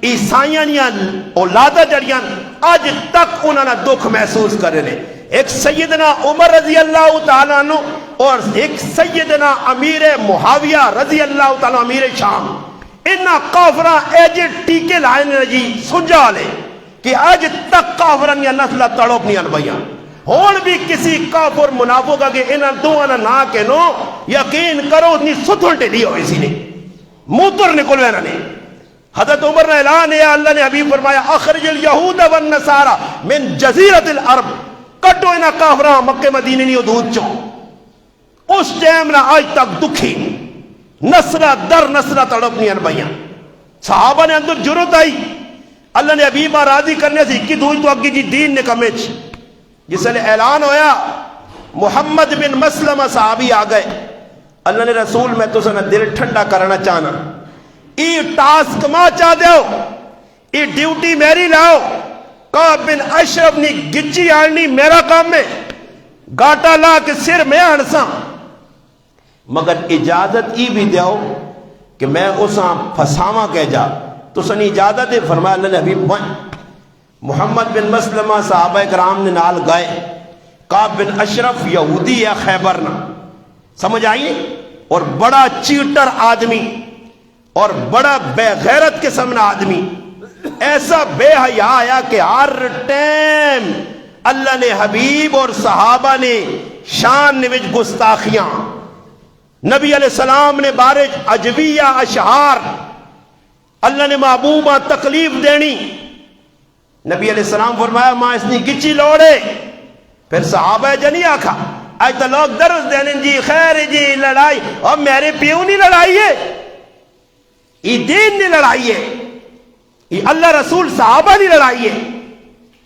عیسائیاں یا اولادہ جڑیاں آج تک انہوں نے دکھ محسوس کرنے ایک سیدنا عمر رضی اللہ تعالیٰ عنہ اور ایک سیدنا امیر معاویہ رضی اللہ تعالیٰ امیر شام انہا کافران ایجے ٹیکے لائن نجی سنجھا لے کہ آج تک کافران یا نسلہ تڑوپ نہیں انبیاں ہون بھی کسی کافر منافق کہ انہاں دوانا نہ کہنو یقین کرو اتنی ستھل ٹیلی ہوئی سی نے موتر نکل وینا نے حضرت عمر نے اعلان ہے اللہ نے حبیب فرمایا اخرج الیہود والنصارى من جزیرت العرب کٹو انہاں کافران مکہ مدینے نہیں حدود چوں اس ٹائم نہ آج تک دکھی نسلہ در نسلہ تڑپنی انبیاں صحابہ نے اندر جرت آئی اللہ نے حبیبہ راضی کرنے سے کی دوئی تو اگی جی دین نے کمیچ جس نے اعلان ہویا محمد بن مسلمہ صحابی آ گئے اللہ نے رسول میں تو سنا دل ٹھنڈا کرنا چاہنا ای ٹاسک ماں چاہ دیو ای ڈیوٹی میری لاؤ کعب بن اشرف نے گچی آنی میرا کام میں گاٹا لا کے سر میں آنسا مگر اجازت ای بھی دیو کہ میں اساں پھساواں کہہ جا تو سنی اجازت ہے فرمایا اللہ نے حبیب بن محمد بن مسلمہ صحابہ کرام نے نال گئے کعب بن اشرف یہودی یا خیبر نہ سمجھ آئیے اور بڑا چیٹر آدمی اور بڑا بے غیرت قسم نہ آدمی ایسا بے حیا آیا کہ ہر ٹائم اللہ نے حبیب اور صحابہ نے شان نوج گستاخیاں نبی علیہ السلام نے بارش عجبیہ اشعار اللہ نے محبوبہ تکلیف دینی نبی علیہ السلام فرمایا ماں اس نے گچی لوڑے پھر صحابہ جنی آکھا آج تو لوگ درس دینے جی خیر جی لڑائی اور میرے پیو نہیں لڑائی ہے یہ دین نہیں لڑائی ہے یہ اللہ رسول صحابہ نہیں لڑائی ہے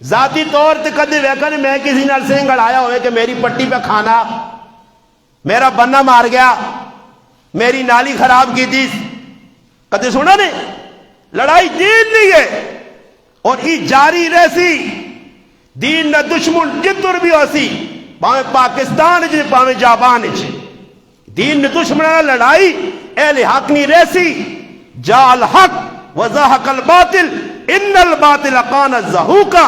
ذاتی طور تے کدی ویکھا نہیں میں کسی نال سنگ لڑایا ہوئے کہ میری پٹی پہ کھانا میرا بننا مار گیا میری نالی خراب کی تھی کدی سنا نہیں لڑائی دین نہیں ہے اور یہ جاری رہسی دین نہ دشمن جدر بھی ہوسی پاویں پاکستان جی پاویں جاپان جی دین نہ دشمن لڑائی اہل حق نہیں رہسی جا الحق وزہق الباطل ان الباطل کان زہوقا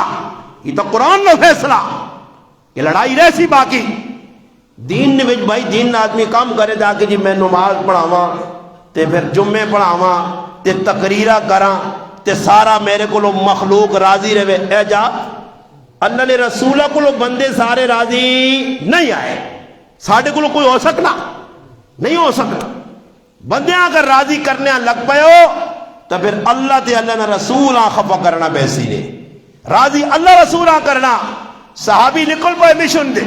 یہ تو قرآن نے فیصلہ کہ لڑائی رہسی باقی دین نے وچ بھائی دین آدمی کام کرے دا کہ جی میں نماز پڑھاواں تے پھر جمعے پڑھاواں تے تقریرہ کراں تے سارا میرے کو مخلوق راضی رہے اے جا اللہ نے رسولہ کو بندے سارے راضی نہیں آئے ساڑھے کو کوئی ہو سکنا نہیں ہو سکتا بندے اگر راضی کرنے لگ پئے ہو تو پھر اللہ تے اللہ نے رسول خفا کرنا بیسی نے راضی اللہ رسول کرنا صحابی نکل پائے مشن دے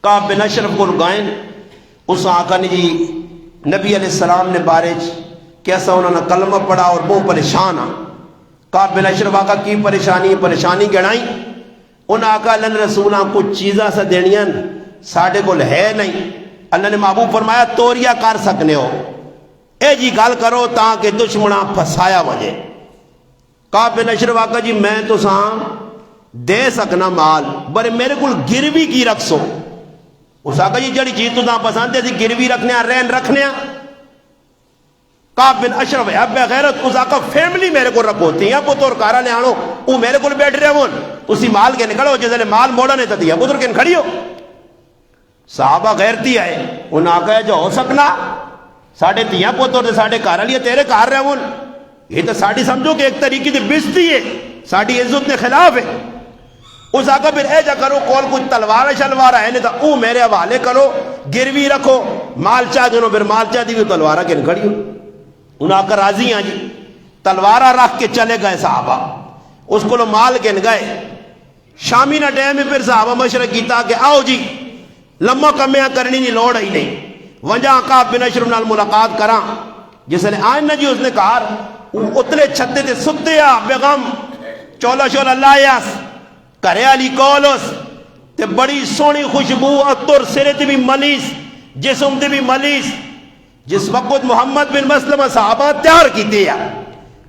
کعب بن اشرف کو گائیں اس آقا نے جی نبی علیہ السلام نے بارج کیسا انہوں نے کلمہ پڑھا اور وہ پریشان آ کعب بن اشرف آقا کی پریشانی گڑائی ان آقا اللہ نے رسولہ کچھ چیزاں سے دینیاں ساڑھے کو ہے نہیں اللہ نے محبوب فرمایا توریا کر سکنے ہو اے جی گال کرو تاکہ دشمنہ پھسایا وجے کعب بن اشرف آقا جی میں تو ساں دے سکنا مال برے میرے کو گروی کی رکھ سو اس آقا جی جڑی چیز تو تاں پسند ہے تھی گروی رکھنے رین رکھنے کعب بن اشرف ہے اب غیرت اس آقا فیملی میرے کو رکھوتی ہیں پتر کارا نے آنو وہ میرے کو بیٹھ رہے ہون اسی مال کے نکڑو جیسے مال موڑا نہیں تھا پتر کے کھڑی ہو صحابہ غیرتی آئے ان آقا ہے جو ہو سکنا ساڑھے تیاں پتر دے ساڑھے کارا لیا تیرے کار رہے ہون یہ تو ساڑھی سمجھو کہ ایک طریقے دے بزتی ہے ساڑھی عزت نے خلاف ہے اس آقا پھر اے جا کرو کول کچھ تلوارہ شلوارہ ہے نہیں تو او میرے حوالے کرو گروی رکھو مال چاہ دنو پھر مال چاہ دی بھی تلوارہ کے کھڑی ہو ان آقا راضی ہیں جی تلوارہ رکھ کے چلے گئے صحابہ اس کو لو مال کے گئے شامی نہ ٹائم میں پھر صحابہ مشورہ کیتا کہ آؤ جی لمحہ کمیاں کرنی نہیں لوڑ ہی نہیں وجہ کعب بن اشرف نال ملاقات کراں جس نے آئین نہ جی اس نے کہا اتلے چھتے تے ستیا بیغم چولا شولا لائیاس کرے علی کولوس تے بڑی سونی خوشبو اتر سرے تے بھی ملیس جسم تے بھی ملیس جس وقت محمد بن مسلمہ صحابہ تیار کی دیا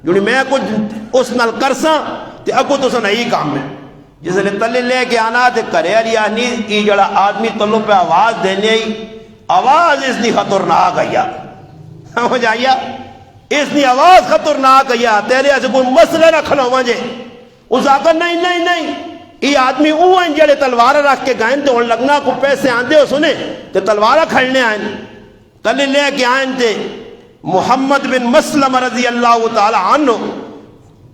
جنہی میں کچھ اس نال کرساں تے اکو تو سن ہی کام میں جس نے تلے لے کے آنا تے کرے علی آنی کی جڑا آدمی تلو پہ آواز دینے ہی آواز اس نے خطرناک آیا سمجھ آیا اس نے آواز خطرناک آیا تیرے ایسے کوئی مسئلہ نہ کھلو مجھے اس آقا نہیں یہ آدمی اوہ جڑے تلوارہ رکھ کے گائیں تے ان لگنا کو پیسے آندے ہو سنے تے تلوارہ کھڑنے آئیں تلے لے کے آئیں تے محمد بن مسلم رضی اللہ تعالی عنہ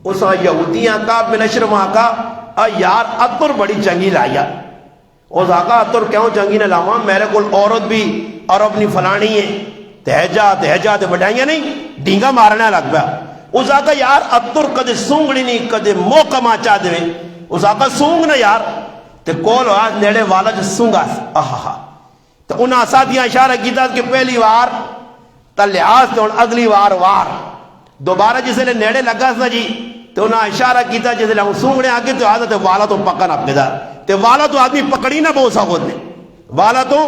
اس یہودیاں کا بن اشرف آقا یار اتر بڑی چنگی لایا اس آقا اتر کیوں چنگی نہ لاؤں میرے کو عورت بھی اور اپنی فلانی ہے تہجا تے بڑھائیاں نہیں ڈینگا مارنے لگ پیا اس آقا یار اتر کدے سونگڑی نہیں کدے موقع ماں چاہ دے اس آقا سونگ نہ یار تے کول ہوا نیڑے والا جو سونگا آہا تو انہاں ساتھیاں اشارہ کیتا کہ پہلی وار تا لحاظ تے ہن اگلی وار دوبارہ جس نے نیڑے لگا سا جی تو انہاں اشارہ کیتا جس نے سونگنے آگے تو عادت والا تو پکا نہ پدا تے والا تو آدمی پکڑی نہ بہت سخت ہے، والا تو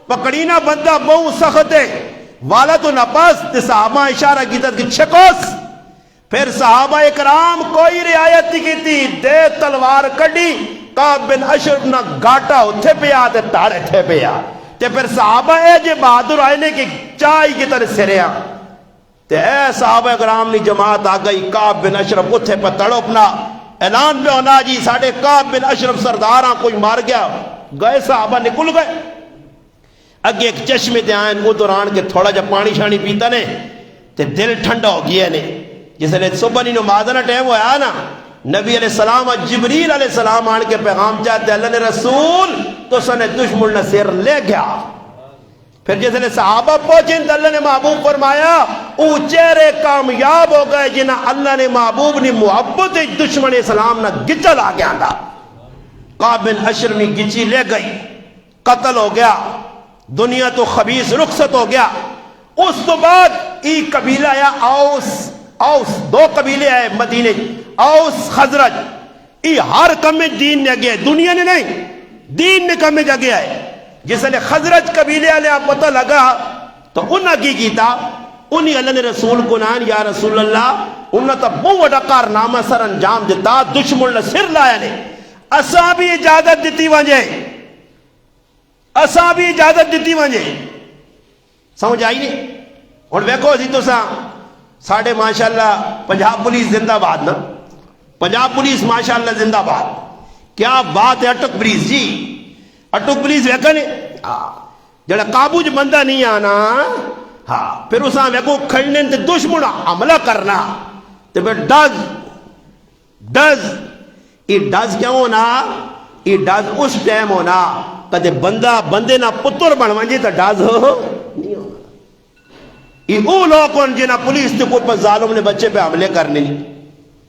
پکڑی نہ بندہ بہت سخت ہے، والا تو نہ پاس تے صحابہ اشارہ کیتا کہ چھکوس. پھر صحابہ اکرام کوئی رعایت نہیں کیتی، دے تلوار کڈی، کعب بن اشرف نہ گاٹا اتھے پیا تے تاڑے تھے پیا تے پھر صحابہ اے جے بہادر آئے نے کہ چائی کی طرح سریا تے اے صحابہ اکرام نے جماعت آ گئی، کعب بن اشرف اتھے پہ تڑپنا، اعلان پہ ہونا جی ساڑھے کعب بن اشرف سرداراں کوئی مار گیا، گئے صحابہ نکل گئے اگے ایک چشمے تے آئیں ادھر آن کے تھوڑا جا پانی شانی پیتا نے تے دل ٹھنڈا ہو گیا نے. جس نے صبح نہیں نمازنا ٹائم ہوا نا، نبی علیہ السلام جبریل علیہ السلام آن کے پیغام چاہتے اللہ نے رسول تو سنے دشمن نے سر لے گیا. پھر جس نے صحابہ پہنچے تو اللہ نے محبوب فرمایا او چہرے کامیاب ہو گئے جنہ اللہ نے محبوب نے محبت دشمن اسلام نہ گچل آ گیا تھا. کعب بن اشرف نے گچی لے گئی، قتل ہو گیا، دنیا تو خبیث رخصت ہو گیا. اس تو بعد ای قبیلہ آیا اوس دو قبیلے آئے مدینے، اوس خزرج، ای ہر کم میں دین نے گیا، دنیا نے نہیں دین نے کم میں جگہ آئے. جس نے خزرج قبیلے والے پتہ لگا تو انہاں کی کیتا، انہی اللہ نے رسول کو نان یا رسول اللہ انہاں تا بہت بڑا کارنامہ سر انجام دیتا، دشمن نے سر لایا نے، اساں بھی اجازت دیتی وانجے، اساں بھی اجازت دیتی وانجے. سمجھ آئی نہیں؟ اور ویکھو جی تو ساڑھے ماشاءاللہ پنجاب پولیس زندہ باد نا، پنجاب پولیس ماشاءاللہ زندہ باد. کیا بات ہے اٹک پولیس جی، اٹک پولیس ویکھا نے جڑا قابو جو بندہ نہیں آنا ہاں پھر اساں ویکھو کھڑنے تے دشمن حملہ کرنا تے پھر ڈز یہ ڈز کیوں ہونا، یہ ڈز اس ٹائم ہونا کدے بندہ بندے نہ پتر بن ونجے تو ڈز نہیں ہونا. یہ وہ لوگ ہیں جنہاں پولیس نے کوئی پر ظالم نے بچے پہ حملے کرنے نہیں،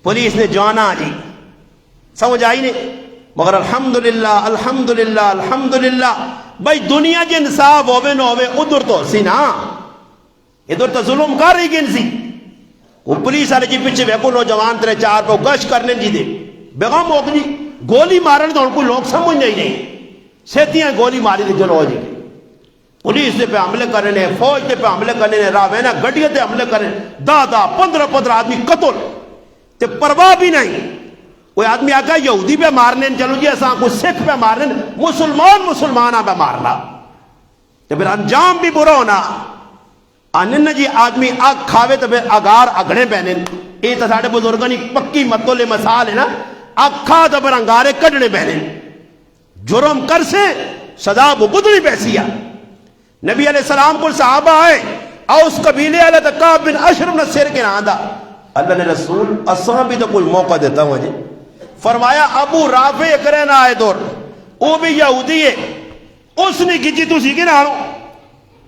پولیس نے جوانا جی. سمجھ آئی نہیں؟ مگر الحمدللہ الحمدللہ الحمدللہ بھائی دنیا جی انصاف ہوئے نہ ہوئے ادھر تو سی نا، ادھر تو ظلم کر رہی گن سی. وہ پولیس والے جی پیچھے ویکو نوجوان ترے چار پہ گشت کرنے جی دے بیغم ہو گئی گولی مارن تو ان کو لوگ سمجھ نہیں سیتیاں گولی ماری دے چلو جی. پولیس نے پہ حملے کرنے، فوج نے پہ حملے کرنے، راوینا گڈیاں تے حملے کرنے، 10-15 آدمی قتل تے پرواہ بھی نہیں. کوئی آدمی آگا یہودی پہ مارنے چلو جی ایسا کوئی سکھ پہ مارنے، مسلمان پہ مارنا تے پھر انجام بھی برا ہونا. آنن جی آدمی آگ کھاوے تو پھر اگار اگڑے پہنے، یہ تو ساڑھے بزرگانی پکی مطلع مثال ہے نا، آگ کھا تو پھر انگارے کڑنے پہنے، جرم کر سے سزا بگدنی پیسیا. نبی علیہ السلام کو صحابہ آئے اوس قبیلے علیہ کعب بن اشرف نے سر کے ناندہ، اللہ نے رسول اساں بھی تو کوئی موقع دیتا ہوں جی. فرمایا ابو رافع کرے نہ آئے دور وہ بھی یہودی ہے، اس نے کی جی تو سیکھے نہ آنو.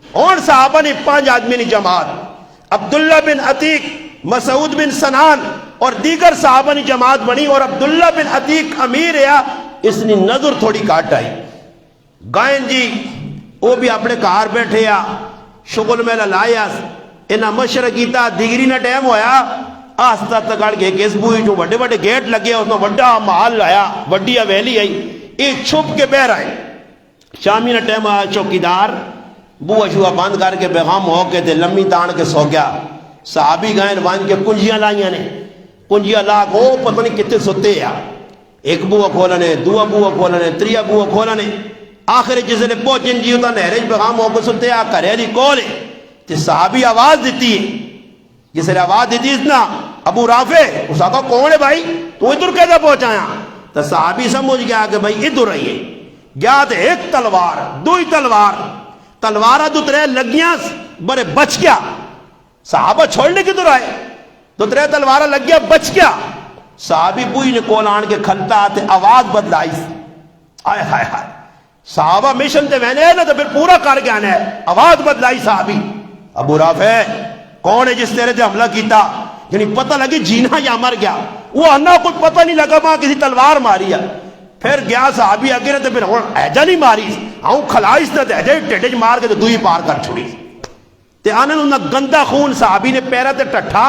اور صحابہ نے 5 آدمی نے جماعت، عبداللہ بن عتیق، مسعود بن سنان اور دیگر صحابہ نے جماعت بنی. اور عبداللہ بن عتیق امیر ہے، اس نے نظر تھوڑی کاٹ آئی گائن جی وہ بھی اپنے کار بیٹھے شغل میں لایا انہاں مشرق کیتا دیگری نہ ٹائم ہویا آستہ تکڑ کے کس بوئی جو بڑے بڑے گیٹ لگے اس میں بڑا محل آیا بڑی حویلی آئی ایک چھپ کے بہر آئے. شامی نہ ٹائم آیا چوکیدار بو اشوا بند کر کے بیغام ہو کے تے لمبی تان کے سو گیا. صحابی گائن بان کے کنجیاں لائیاں نے کنجیاں لا کو پتہ نہیں کتنے سوتے یا ایک بو کھولنے دو بو کھولنے تریا بو کھولنے آخر جس نے پہنچن جی ہوتا نہرج پیغام ہو کے سنتے آ کریلی کولے تے صحابی آواز دیتی ہے. جس نے آواز دیتی اتنا ابو رافع اس آقا کون ہے بھائی تو ادھر کیسے پہنچایا؟ تو صحابی سمجھ گیا کہ بھائی ادھر رہیے گیا تو ایک تلوار دوئی تلوارہ دو ترے لگیاں بڑے بچ گیا. صحابہ چھوڑنے کی دور آئے دو ترے تلوارہ لگ گیا بچ گیا. صحابی بوئی نے کول آن کے کھلتا آتے آواز بدلائی آئے ہائے ہائے صحابہ مشن تے وینے ہے نا تو پھر پورا کر کے آنے آواز بدلائی. صحابی ابو رافع کون ہے جس تیرے تے حملہ کیتا؟ یعنی پتہ لگی جینا یا مر گیا. وہ انا کوئی پتہ نہیں لگا ماں کسی تلوار ماری ہے. پھر گیا صحابی اگے نے تے پھر ہن ایجا نہیں ماری ہوں کھلائش تے ایجا ٹھڈ وچ مار کے تے دوئی پار کر چھڑی تے آنن انہاں گندا خون صحابی نے پیرا تے ٹٹھا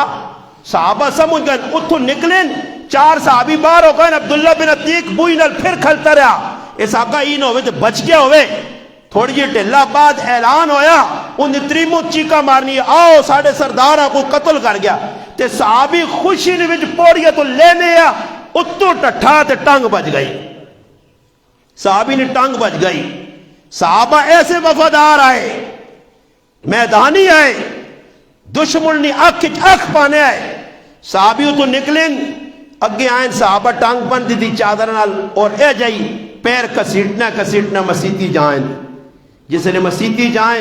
صحابہ سمجھ گئے اتھوں نکلیں چار صحابی باہر ہو گئے عبداللہ بن عتیق بوئی نال پھر کھلتا رہا اس آقا ہی نہ ہوئے تے بچ گیا ہوئے تھوڑی جی ٹھلا بعد اعلان ہویا ان تریمو چیکا مارنی آؤ ساڑھے سردارہ کو قتل کر گیا تے صحابی خوشی نے وچ پوڑیا تو لینے آ اتو ٹٹھا تے ٹانگ بچ گئی صحابی نے ٹانگ بچ گئی صحابہ ایسے وفادار آئے میدانی آئے دشمن نے اکھ پانے آئے صحابی تو نکلیں اگے آئیں صحابہ ٹانگ بند دی چادر نال اور اے جائی پیر کسیٹنا مسیتی جائیں جس نے مسیتی جائیں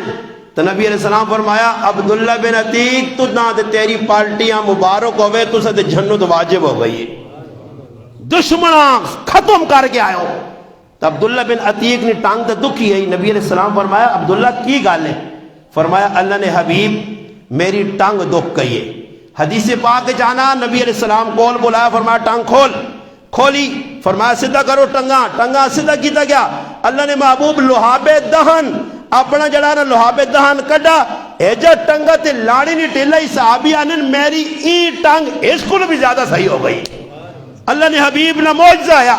تو نبی علیہ السلام فرمایا عبداللہ بن عتیق تو نہ دے تیری پالٹیاں مبارک ہوئے تو سدے جنت واجب ہو گئی دشمناں ختم کر کے آئے ہو تو عبداللہ بن عتیق نے ٹانگ تے دکھی ہے نبی علیہ السلام فرمایا عبداللہ کی گال ہے فرمایا اللہ نے حبیب میری ٹانگ دکھ گئی ہے حدیث پاک جانا نبی علیہ السلام کول بلایا فرمایا ٹانگ کھولی فرمایا سدھا کرو ٹنگا سدھا کیتا گیا اللہ نے محبوب لحاب دہن اپنا جڑا نا لحاب دہن کڈا ایجا ٹنگا تے لاڑی نہیں ٹیلا ہی صحابی آنن میری ای ٹنگ اس کو بھی زیادہ صحیح ہو گئی اللہ نے حبیب نہ معجزہ آیا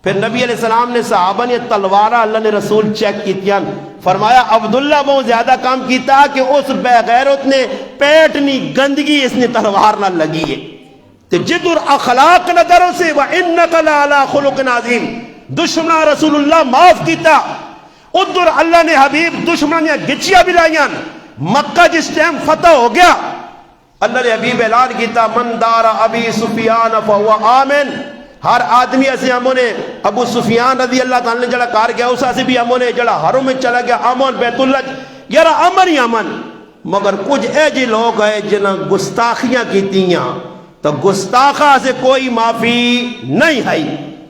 پھر نبی علیہ السلام نے صحابہ نے تلوارہ اللہ نے رسول چیک کیتیاں فرمایا عبداللہ بہت زیادہ کام کیتا کہ اس بے غیرت نے پیٹنی گندگی اس نے تلوار نہ لگی ہے تے جدر اخلاق نہ درو سے وَإِنَّكَ لَعَلَىٰ خُلُقٍ عَظِيمٍ دشمنہ رسول اللہ معاف کیتا ادھر اللہ نے حبیب دشمنہ نے گچیاں بھی لائیاں مکہ جس ٹائم فتح ہو گیا اللہ نے حبیب اعلان کیتا من دار ابی سفیان فہو آمن ہر آدمی ایسے ہموں نے ابو سفیان رضی اللہ تعالیٰ نے جڑا کار گیا اس سے بھی ہموں نے جڑا حرم میں چلا گیا امن بیت اللہ یار امن ہی امن مگر کچھ اے جی لوگ ہے جنہاں گستاخیاں کیتیاں تو گستاخہ سے کوئی معافی نہیں ہے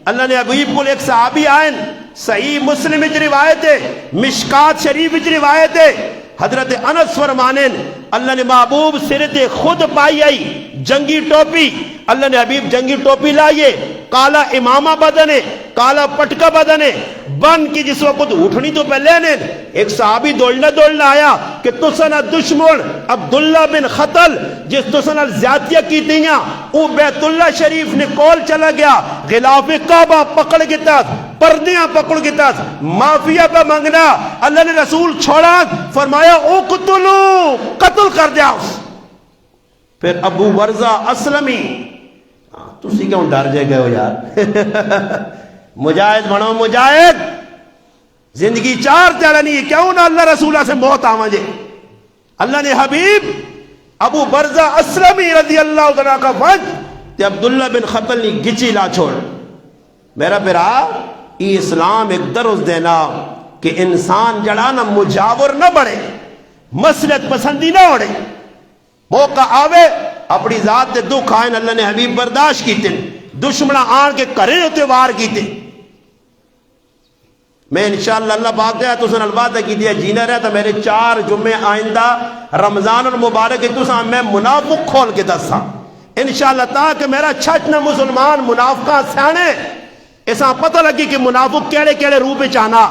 اللہ نے حبیب کو ایک صحابی آئین صحیح مسلم وچ روایت ہے مشکات شریف وچ روایت ہے حضرت انس فرمانین اللہ نے محبوب سرت خود پائی آئی جنگی ٹوپی اللہ نے حبیب جنگی ٹوپی لائیے کالا امامہ بدنے کالا پٹکا بدنے بن کی جس وقت اٹھنی تو پہلے نے ایک صحابی دوڑنا آیا کہ تسنا دشمن عبداللہ بن خطل جس تسنا زیادتیاں کی تیاں او بیت اللہ شریف نے کول چلا گیا غلاف کعبہ پکڑ کے تاس پردیاں پکڑ کے تاس مافیا پہ منگنا اللہ نے رسول چھوڑا فرمایا اقتلو قتل کر دیا پھر ابو برزہ اسلمی تسی کیوں ڈر جائے گئے ہو یار مجاہد بنو مجاہد زندگی چار چلنی ہے کیوں نہ اللہ رسولہ سے موت آمجے اللہ نے حبیب ابو برزہ اسلمی رضی اللہ عنہ کا فج تے عبداللہ بن خطل نے گچی لا چھوڑ میرا پیرا یہ اسلام ایک درس دینا کہ انسان جڑانا مجاور نہ بڑھے مسلط پسندی نہ اڑے موقع آوے اپنی ذات دے دکھ آئین اللہ نے حبیب برداشت کیتے دشمنہ آن کے کرے ہوتے وار کیتے میں انشاءاللہ اللہ پاک دیا تو سن البادہ کی دیا جینا رہتا میرے 4 جمعے آئندہ رمضان المبارک تو سن میں منافق کھول کے دسا انشاءاللہ تاکہ میرا چھچنا مسلمان منافقہ سیانے ایسا پتہ لگی کہ منافق کیڑے کیڑے روح پہ چانا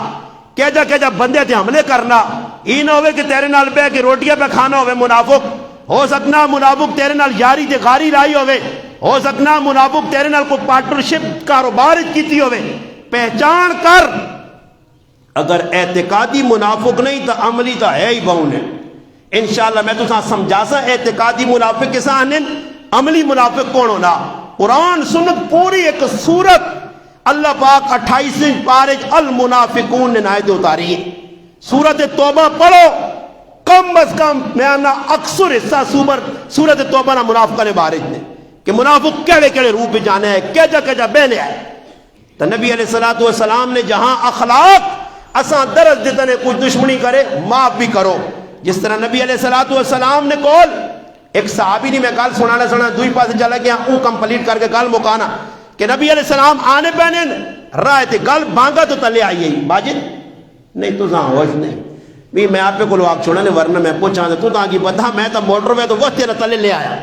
کیجا بندے تھے حملے کرنا یہ نہ ہوئے کہ تیرے نال بے کہ روٹیاں پہ کھانا ہوئے منافق ہو سکنا منافق تیرے نال یاری تے غاری لائی ہوئے ہو سکنا منافق تیرے نال کوئی پارٹنرشپ کاروبار کیتی ہوئے پہچان کر اگر اعتقادی منافق نہیں تو عملی تو ہے ہی بہن ہے انشاءاللہ میں تو سمجھا سا اعتقادی منافق کسا آنن عملی منافق کون ہونا قرآن سنت پوری ایک سورت اللہ پاک 28 پارج المنافقون نے نائد اتاری ہے سورت توبہ پڑھو کم از کم میں آنا اکثر حصہ سورت توبہ نہ منافقہ نے بارج نے کہ منافق کیڑے کیڑے روح پہ جانے ہے کیجا بینے ہے تو نبی علیہ السلام نے جہاں اخلاق اساں درس دیتا نے کچھ دشمنی کرے معاف بھی کرو جس طرح نبی علیہ السلام نے کول ایک صحابی نے میں گال سنانا دوئی پاس چلا گیا او کمپلیٹ کر کے گال مکانا کہ نبی علیہ السلام آنے پہنے رائے تھے گال بانگا تو تلے آئیے باجد نہیں تو زہاں ہوش نہیں بھی میں آپ پہ کو لوگ چھوڑا نہیں ورنہ میں پوچھا تو تاں کی بتا میں تا موٹر وے تو وہ تیرا تلے لے آیا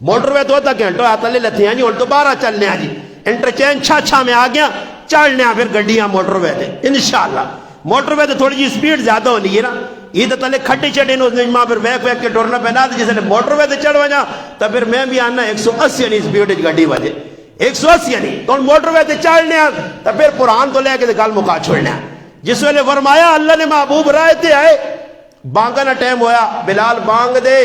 موٹر وے تو ہوتا گھنٹو آیا تلے لیتے ہیں جی اور دوبارہ چلنے ہیں جی انٹرچینج چھا میں آ گیا چڑھنے پھر گڈیاں موٹر وے تے انشاءاللہ موٹر وے تے تھوڑی جی سپیڈ زیادہ ہونی ہے نا یہ تو تلے کھٹی چڑھے نے اس نے ماں پھر ویک ویک کے ٹورنا پہنا جس نے موٹر وے تے چڑھ وجا تو پھر میں بھی آنا 180 یعنی سپیڈ گڈی وجے 180 یعنی تو موٹر وے تے چڑھنے تو پھر قرآن تو لے کے گل مکا چھوڑنے جس ویلے فرمایا اللہ نے محبوب رائے تے آئے بانگا نہ ٹائم ہویا بلال بانگ دے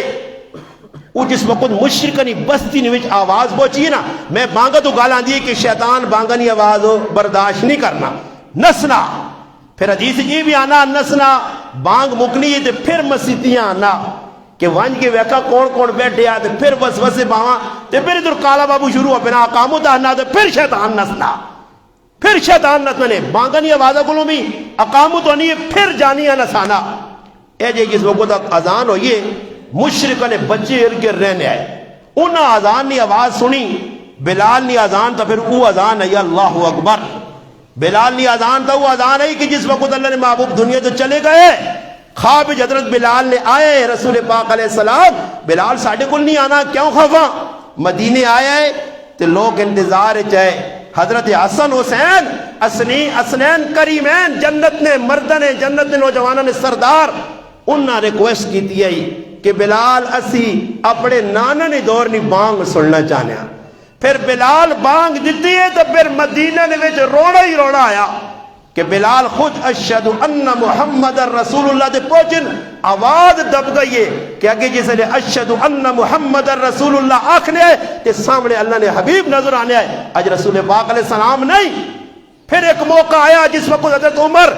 وہ جس وقت مشرقنی بستی نے آواز پہنچی ہے نا میں بانگا تو گالاں دی کہ شیطان بانگنی آواز ہو برداشت نہیں کرنا نسنا پھر حدیث جی بھی آنا نسنا بانگ مکنی تے پھر مسیتیاں آنا کہ وانج کے ویکا کون کون بیٹھے آتے پھر وسوسے باواں تے پھر ادھر کالا بابو شروع ہو پنا اقامت آنا تے پھر شیطان نسنا پھر شیطان نسنا نے بانگنی آوازہ کلوں بھی اقامت ہونی ہے پھر جانیاں نسانا اے جے جس وقت اذان ہوئیے مشرق نے بچے ارگر رہنے آئے انہاں اذان نے آواز سنی بلال نے اذان تا پھر او اذان ہے اللہ اکبر بلال نے اذان تا وہ اذان ہے کہ جس وقت اللہ نے محبوب دنیا تو چلے گئے خواب حضرت بلال نے آئے رسول پاک علیہ السلام بلال ساڑھے کل نہیں آنا کیوں خفا مدینے آئے تو لوگ انتظار چاہے حضرت حسن حسین اسنین کریمین جنت نے مردن جنت نے نوجوانوں نے سردار انہاں ریکویسٹ کی تھی کہ بلال اسی اپنے نانا نے دور نہیں بانگ سننا چاہنے ہیں پھر بلال بانگ دیتی ہے تو پھر مدینہ نے وچ روڑا ہی روڑا آیا کہ بلال خود اشہد ان محمد رسول اللہ دے پہنچن آواز دب گئی ہے کہ اگے جسے لے اشہد ان محمد رسول اللہ آکھنے آئے کہ سامنے اللہ نے حبیب نظر آنے آئے آج رسول پاک علیہ السلام نہیں پھر ایک موقع آیا جس وقت حضرت عمر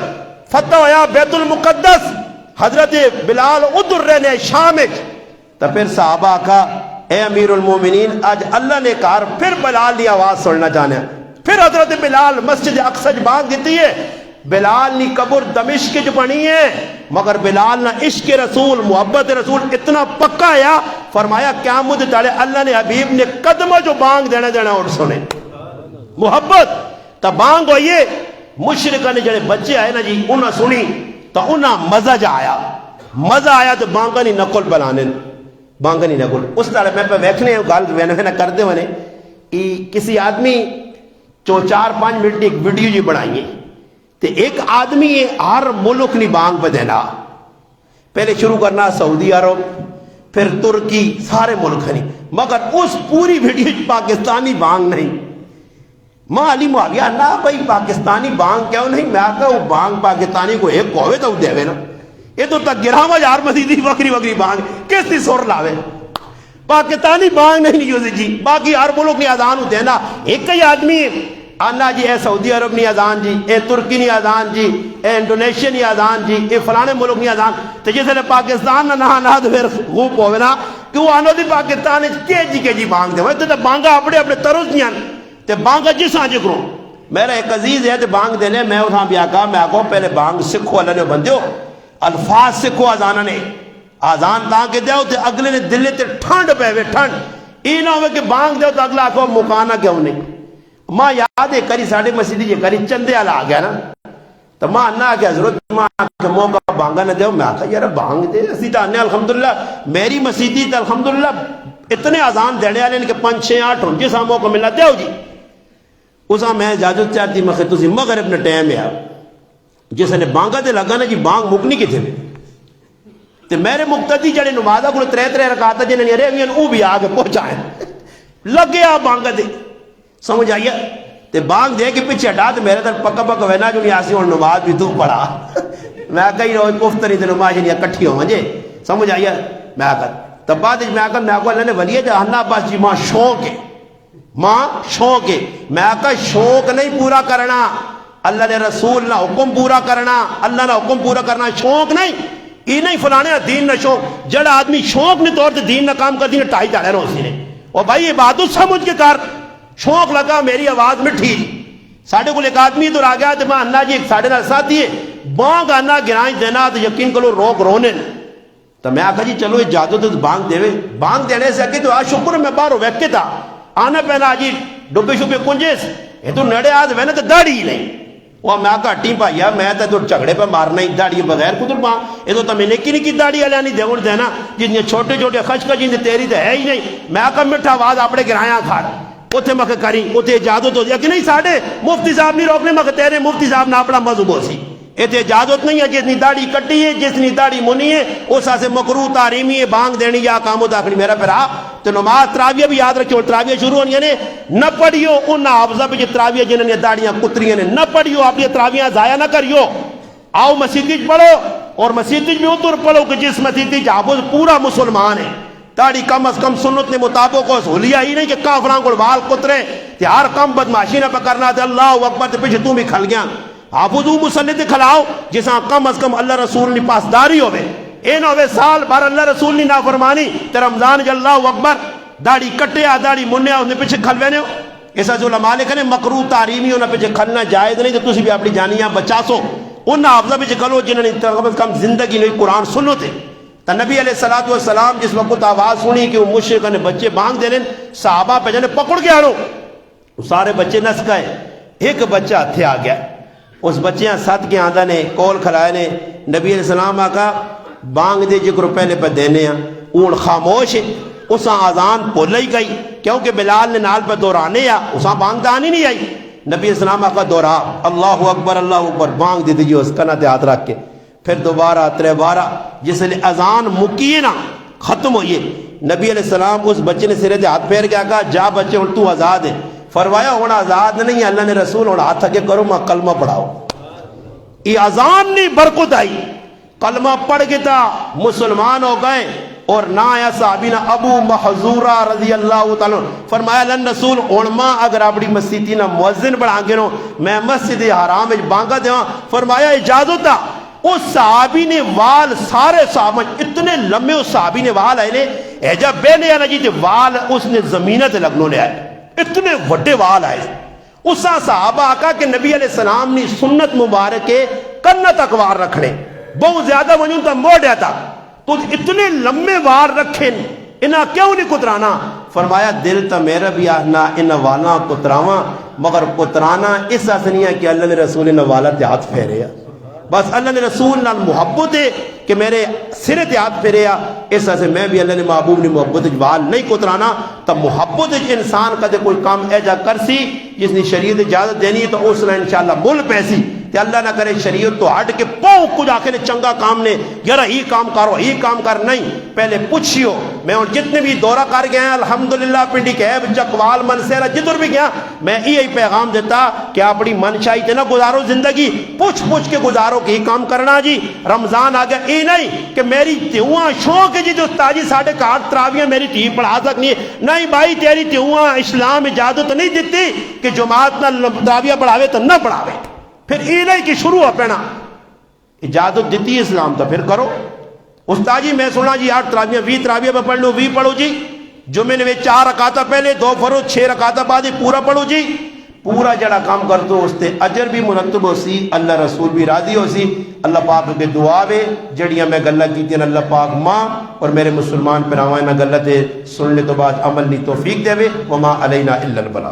فتح ہویا بیت المقدس حضرت بلال ادھر رہنے شام تو پھر صحابہ کا اے امیر المومنین آج اللہ نے کہا پھر بلال کی آواز سننا چاہنے پھر حضرت بلال مسجد اقصی بانگ دیتی ہے بلال نے قبر دمشق جو بنی ہے مگر بلال نہ عشق رسول محبت رسول اتنا پکا ہے فرمایا قیامت تالے اللہ نے حبیب نے قدمہ جو بانگ دینا اور سنے محبت تا بانگ ہوئیے مشرقہ نے جڑے بچے آئے نا جی انہاں سنی تو انہاں مزہ آیا تو بانگا نہیں نقل بلانے بانگا نہیں نقل اس طرح میں پہ ویکھنے ہیں گال وینے کردے ہونے کسی آدمی 4-5 منٹ ایک ویڈیو جی بڑھائیے تو ایک آدمی ہر ملک نہیں بانگ پہ دینا پہلے شروع کرنا سعودی عرب پھر ترکی سارے ملک نہیں مگر اس پوری ویڈیو پاکستانی بانگ نہیں ماں علی معاویہ نا بھائی پاکستانی بانگ کیوں نہیں میں کہا وہ بانگ پاکستانی کو ایک کوئے تو دے گئے نا یہ تو تک گرامہ جار مزیدی وکری بانگ کس تی سور لاوے پاکستانی بانگ نہیں یوزی جی باقی ہر ملک نے اذان ہو دینا ایک ہی آدمی آنا جی اے سعودی عرب نہیں اذان جی اے ترکی نہیں اذان جی اے انڈونیشیا نہیں اذان جی اے فلانے ملک نہیں اذان تو جیسے نے پاکستان نہ تو پھر خوب ہوئے نا کہ وہ آنو دی پاکستان کے جی بانگ دے تو بانگا اپنے ترس نہیں آن تے بانگا جس آنجے کرو میرا ایک عزیز ہے تے بانگ دینے میں اتھاں بھی آقا میں آقا پہلے بانگ سکھو اللہ نے بندیو الفاظ سکھو آزانہ نے آزان تاں کے دیو تے اگلے نے دلے تے ٹھنڈ پہ ہوئے ٹھنڈ یہ نہ ہوئے کہ بانگ دیو تو اگلا آقا مکانا کیوں نہیں ماں یاد ہے کری ساڑھے مسیدی جی کری چندے آلہ آ گیا نا تو ماں انہا کیا ضرورت ماں کہ موقع بانگا نہ دیو میں آقا یار بانگ دے اسی تانے الحمدللہ میری مسیدی تا الحمدللہ اتنے آزان دینے آلے کہ 5-6-8 ہوں جیسا موقع ملنا دیو جی اسا میں اجازت چاہتی مخیطوسی مغرب نے ٹائم ہے جیسے نے بانگا دے لگا نا جی بانگ مکنی کی تھے تے میرے مقتدی جڑے نمازہ کو 3 رکعتاں جنہیں نہیں رہے او بھی آگے پہنچائیں لگے آپ بانگا دے سمجھ آئیے تے بانگ دے کے پیچھے ہٹا تے میرے در پکا وینا جو نہیں آسی اور نماز بھی تو پڑھا میں کہیں روز مفتری تے نماز نہیں اکٹھی ہوں مجھے سمجھ آئیے میں آکر تب بعد میں آکر اللہ نے ولیہ جہانا بس جی ماں شوق ہے ماں شوق ہے میں آکا شوق نہیں پورا کرنا اللہ نے رسول نہ حکم پورا کرنا اللہ نہ حکم پورا کرنا شوق نہیں یہ نہیں فلانے دین نہ شوق جڑا آدمی شوق نے طور تے دین نہ کام کر دینے ٹائی جاڑے روسی نے اور بھائی یہ بات اس سمجھ کے کر شوق لگا میری آواز مٹھی ساڑھے کو ایک آدمی تو آ گیا تو ماں انہا جی ایک ساڑھے نہ ساتھی ہے بانگ آنا گرائیں دینا تو یقین کرو روک رونے تو میں آکھا جی چلو اجازت تو بانگ دے بانگ دینے سے اگے تو آج شکر میں باہر ویک کے تھا آنا پہنا جی ڈبے شبے کنجیس یہ تو نڑے آدھ وینے تو داڑی ہی نہیں وہ میں آکا ہٹی پایا میں تو جھگڑے پہ مارنا ہی داڑی بغیر کدھر پاں یہ تو تمہیں نیکی نہیں کی داڑی علیہ نہیں دیور دینا جتنے چھوٹے چھوٹے خشکا جن تیری تو ہے ہی نہیں میں آکا مٹھا آواز اپنے گرایاں کھاڑ اتنے میں کری اتنے اجازت ہو کہ نہیں ساڈے مفتی صاحب نہیں روکنے میں تیرے مفتی صاحب نہ اپنا مذہب ہو سی اتنے اجازت نہیں ہے جس نے داڑھی کٹی ہے جس نے داڑھی منی ہے اس سے مکروہ تحریمی ہے بانگ دینی یا کام داخلی میرا پھر تو نماز تراویہ بھی یاد رکھو تراویہ شروع ہونی نے نہ پڑھیو ان حافظہ بھی تراویہ جنہوں نے داڑیاں کتریاں نے نہ پڑھیو اپنی تراویہ ضائع نہ کریو آؤ مسیح پڑھو اور مسیح میں اتر پڑھو کہ جس مسیح حافظ پورا مسلمان ہے داڑھی کم از کم سنت نے مطابق کو سہولیا ہی نہیں کہ کافراں کو وال کترے تے ہر کم بدماشی نہ پکڑنا تے اللہ اکبر تے پیچھے تو بھی کھل گیا حافظ او مسلط تے کھلاؤ جساں کم از کم اللہ رسول نے پاسداری ہوے اے نہ ہوے سال بار اللہ رسول نے نافرمانی تے رمضان جو اللہ اکبر داڑھی کٹیا داڑھی منیا اس نے پیچھے کھل وینے ایسا جو علماء لکھے نے مکروہ تحریمی انہاں پیچھے کھلنا جائز نہیں تے تسی بھی اپنی جانیاں بچا سو ان حافظہ پیچھے کھلو جنہوں نے کم از کم زندگی میں قرآن سنو تے تو نبی علیہ السلام جس وقت آواز سنی کہ وہ مشرک نے بچے بانگ دے لیں صحابہ پہ جانے پکڑ کے آنو سارے بچے نس گئے ایک بچہ ہتھے آ گیا اس بچیاں ساتھ کے آندہ نے کول کھلائے نے نبی علیہ السلام آقا بانگ دے جکر پہلے پہ دینے ہیں اون خاموش ہے اساں آزان پھول ہی گئی کیونکہ بلال نے نال پہ دورانے یا اساں بانگ دانی نہیں آئی نبی علیہ السلام آقا دورا اللہ اکبر بانگ دے دیجئے اس کنہ تے ہاتھ رکھ کے پھر دوبارہ تریبارہ جس نے اذان مکی نا ختم ہوئی نبی علیہ السلام اس بچے نے سرے دے ہاتھ پھیر کے کہا جا بچے ہوں تو آزاد ہے فرمایا ہونا آزاد نہیں اللہ نے رسول ہونا ہاتھ کے کرو میں کلمہ پڑھاؤ یہ اذان نہیں برکت آئی کلمہ پڑھ کے تا مسلمان ہو گئے اور نہ آیا صحابینا ابو محذورہ رضی اللہ تعالیٰ فرمایا لن رسول علماء اگر اپنی مسجدی نہ مؤذن بڑھا کے رو میں مسجد حرام میں بانگا دیواں فرمایا اجازت تھا اس صحابی نے وال سارے صحابہ اتنے لمبے اس صحابی نے وال آئے نے ایجا بے نے آنا جی تے وال اس نے زمینت لگنوں نے آئے اتنے وڈے وال آئے اس صحابہ آقا کہ نبی علیہ السلام نے سنت مبارک کے کنت اکوار رکھنے بہت زیادہ وجون تا موڑیا تھا تو اتنے لمبے وال رکھیں انہاں کیوں نہیں کترانا فرمایا دل تا میرا بھی آنا انہاں والا کتراواں مگر کترانا اس اسنیہ کہ اللہ نے رسول نے والا تے ہاتھ پھیرے بس اللہ نے رسول نال محبت ہے کہ میرے سرے تے ہاتھ پھیرے اس سے میں بھی اللہ نے محبوب نے محبت وال نہیں کترانا تب محبت انسان کا دے کوئی کام ایجا کرسی جس نے شریعت اجازت دینی تو اس نے انشاءاللہ مل پیسی تے اللہ نہ کرے شریعت تو ہٹ کے پاؤں کچھ آخر چنگا کام نے یارا ہی کام کرو ہی کام کر نہیں پہلے پوچھیو میں اور جتنے بھی دورہ کر گئے ہیں الحمدللہ پنڈی کہب چکوال منسیرہ جدھر بھی گیا میں یہی پیغام دیتا کہ اپنی منشائی تے نہ گزارو زندگی پوچھ کے گزارو کہ ہی کام کرنا جی رمضان آ گیا یہ نہیں کہ میری تیوہاں شوق ہے جی جو تاجی ساڑھے کارڈ تراویاں میری تھی پڑھا سکنی ہے نہیں بھائی تیری تیوہاں اسلام اجازت نہیں دیتی کہ جماعت نہ تراویہ پڑھاوے تو نہ پڑھاوے پھر یہ نہیں کہ شروع اپنا اجازت دیتی اسلام تو پھر کرو استاد جی میں سنا جی 8 تراویہ 20 تراویہ پہ پڑھ لو 20 پڑھو جی جمعے نے 4 رکعتہ پہلے 2 فرض 6 رکعتہ بعد پورا پڑھو جی پورا جڑا کام کر دو اس تے اجر بھی مرتب ہو سی اللہ رسول بھی راضی ہو سی اللہ پاک کے دعا وے جڑیاں میں گلہ کیتی ہیں اللہ پاک ماں اور میرے مسلمان پراوائیں نہ گلہ تے سننے تو بعد عمل نہیں توفیق دے وے وما علینا الا البلاغ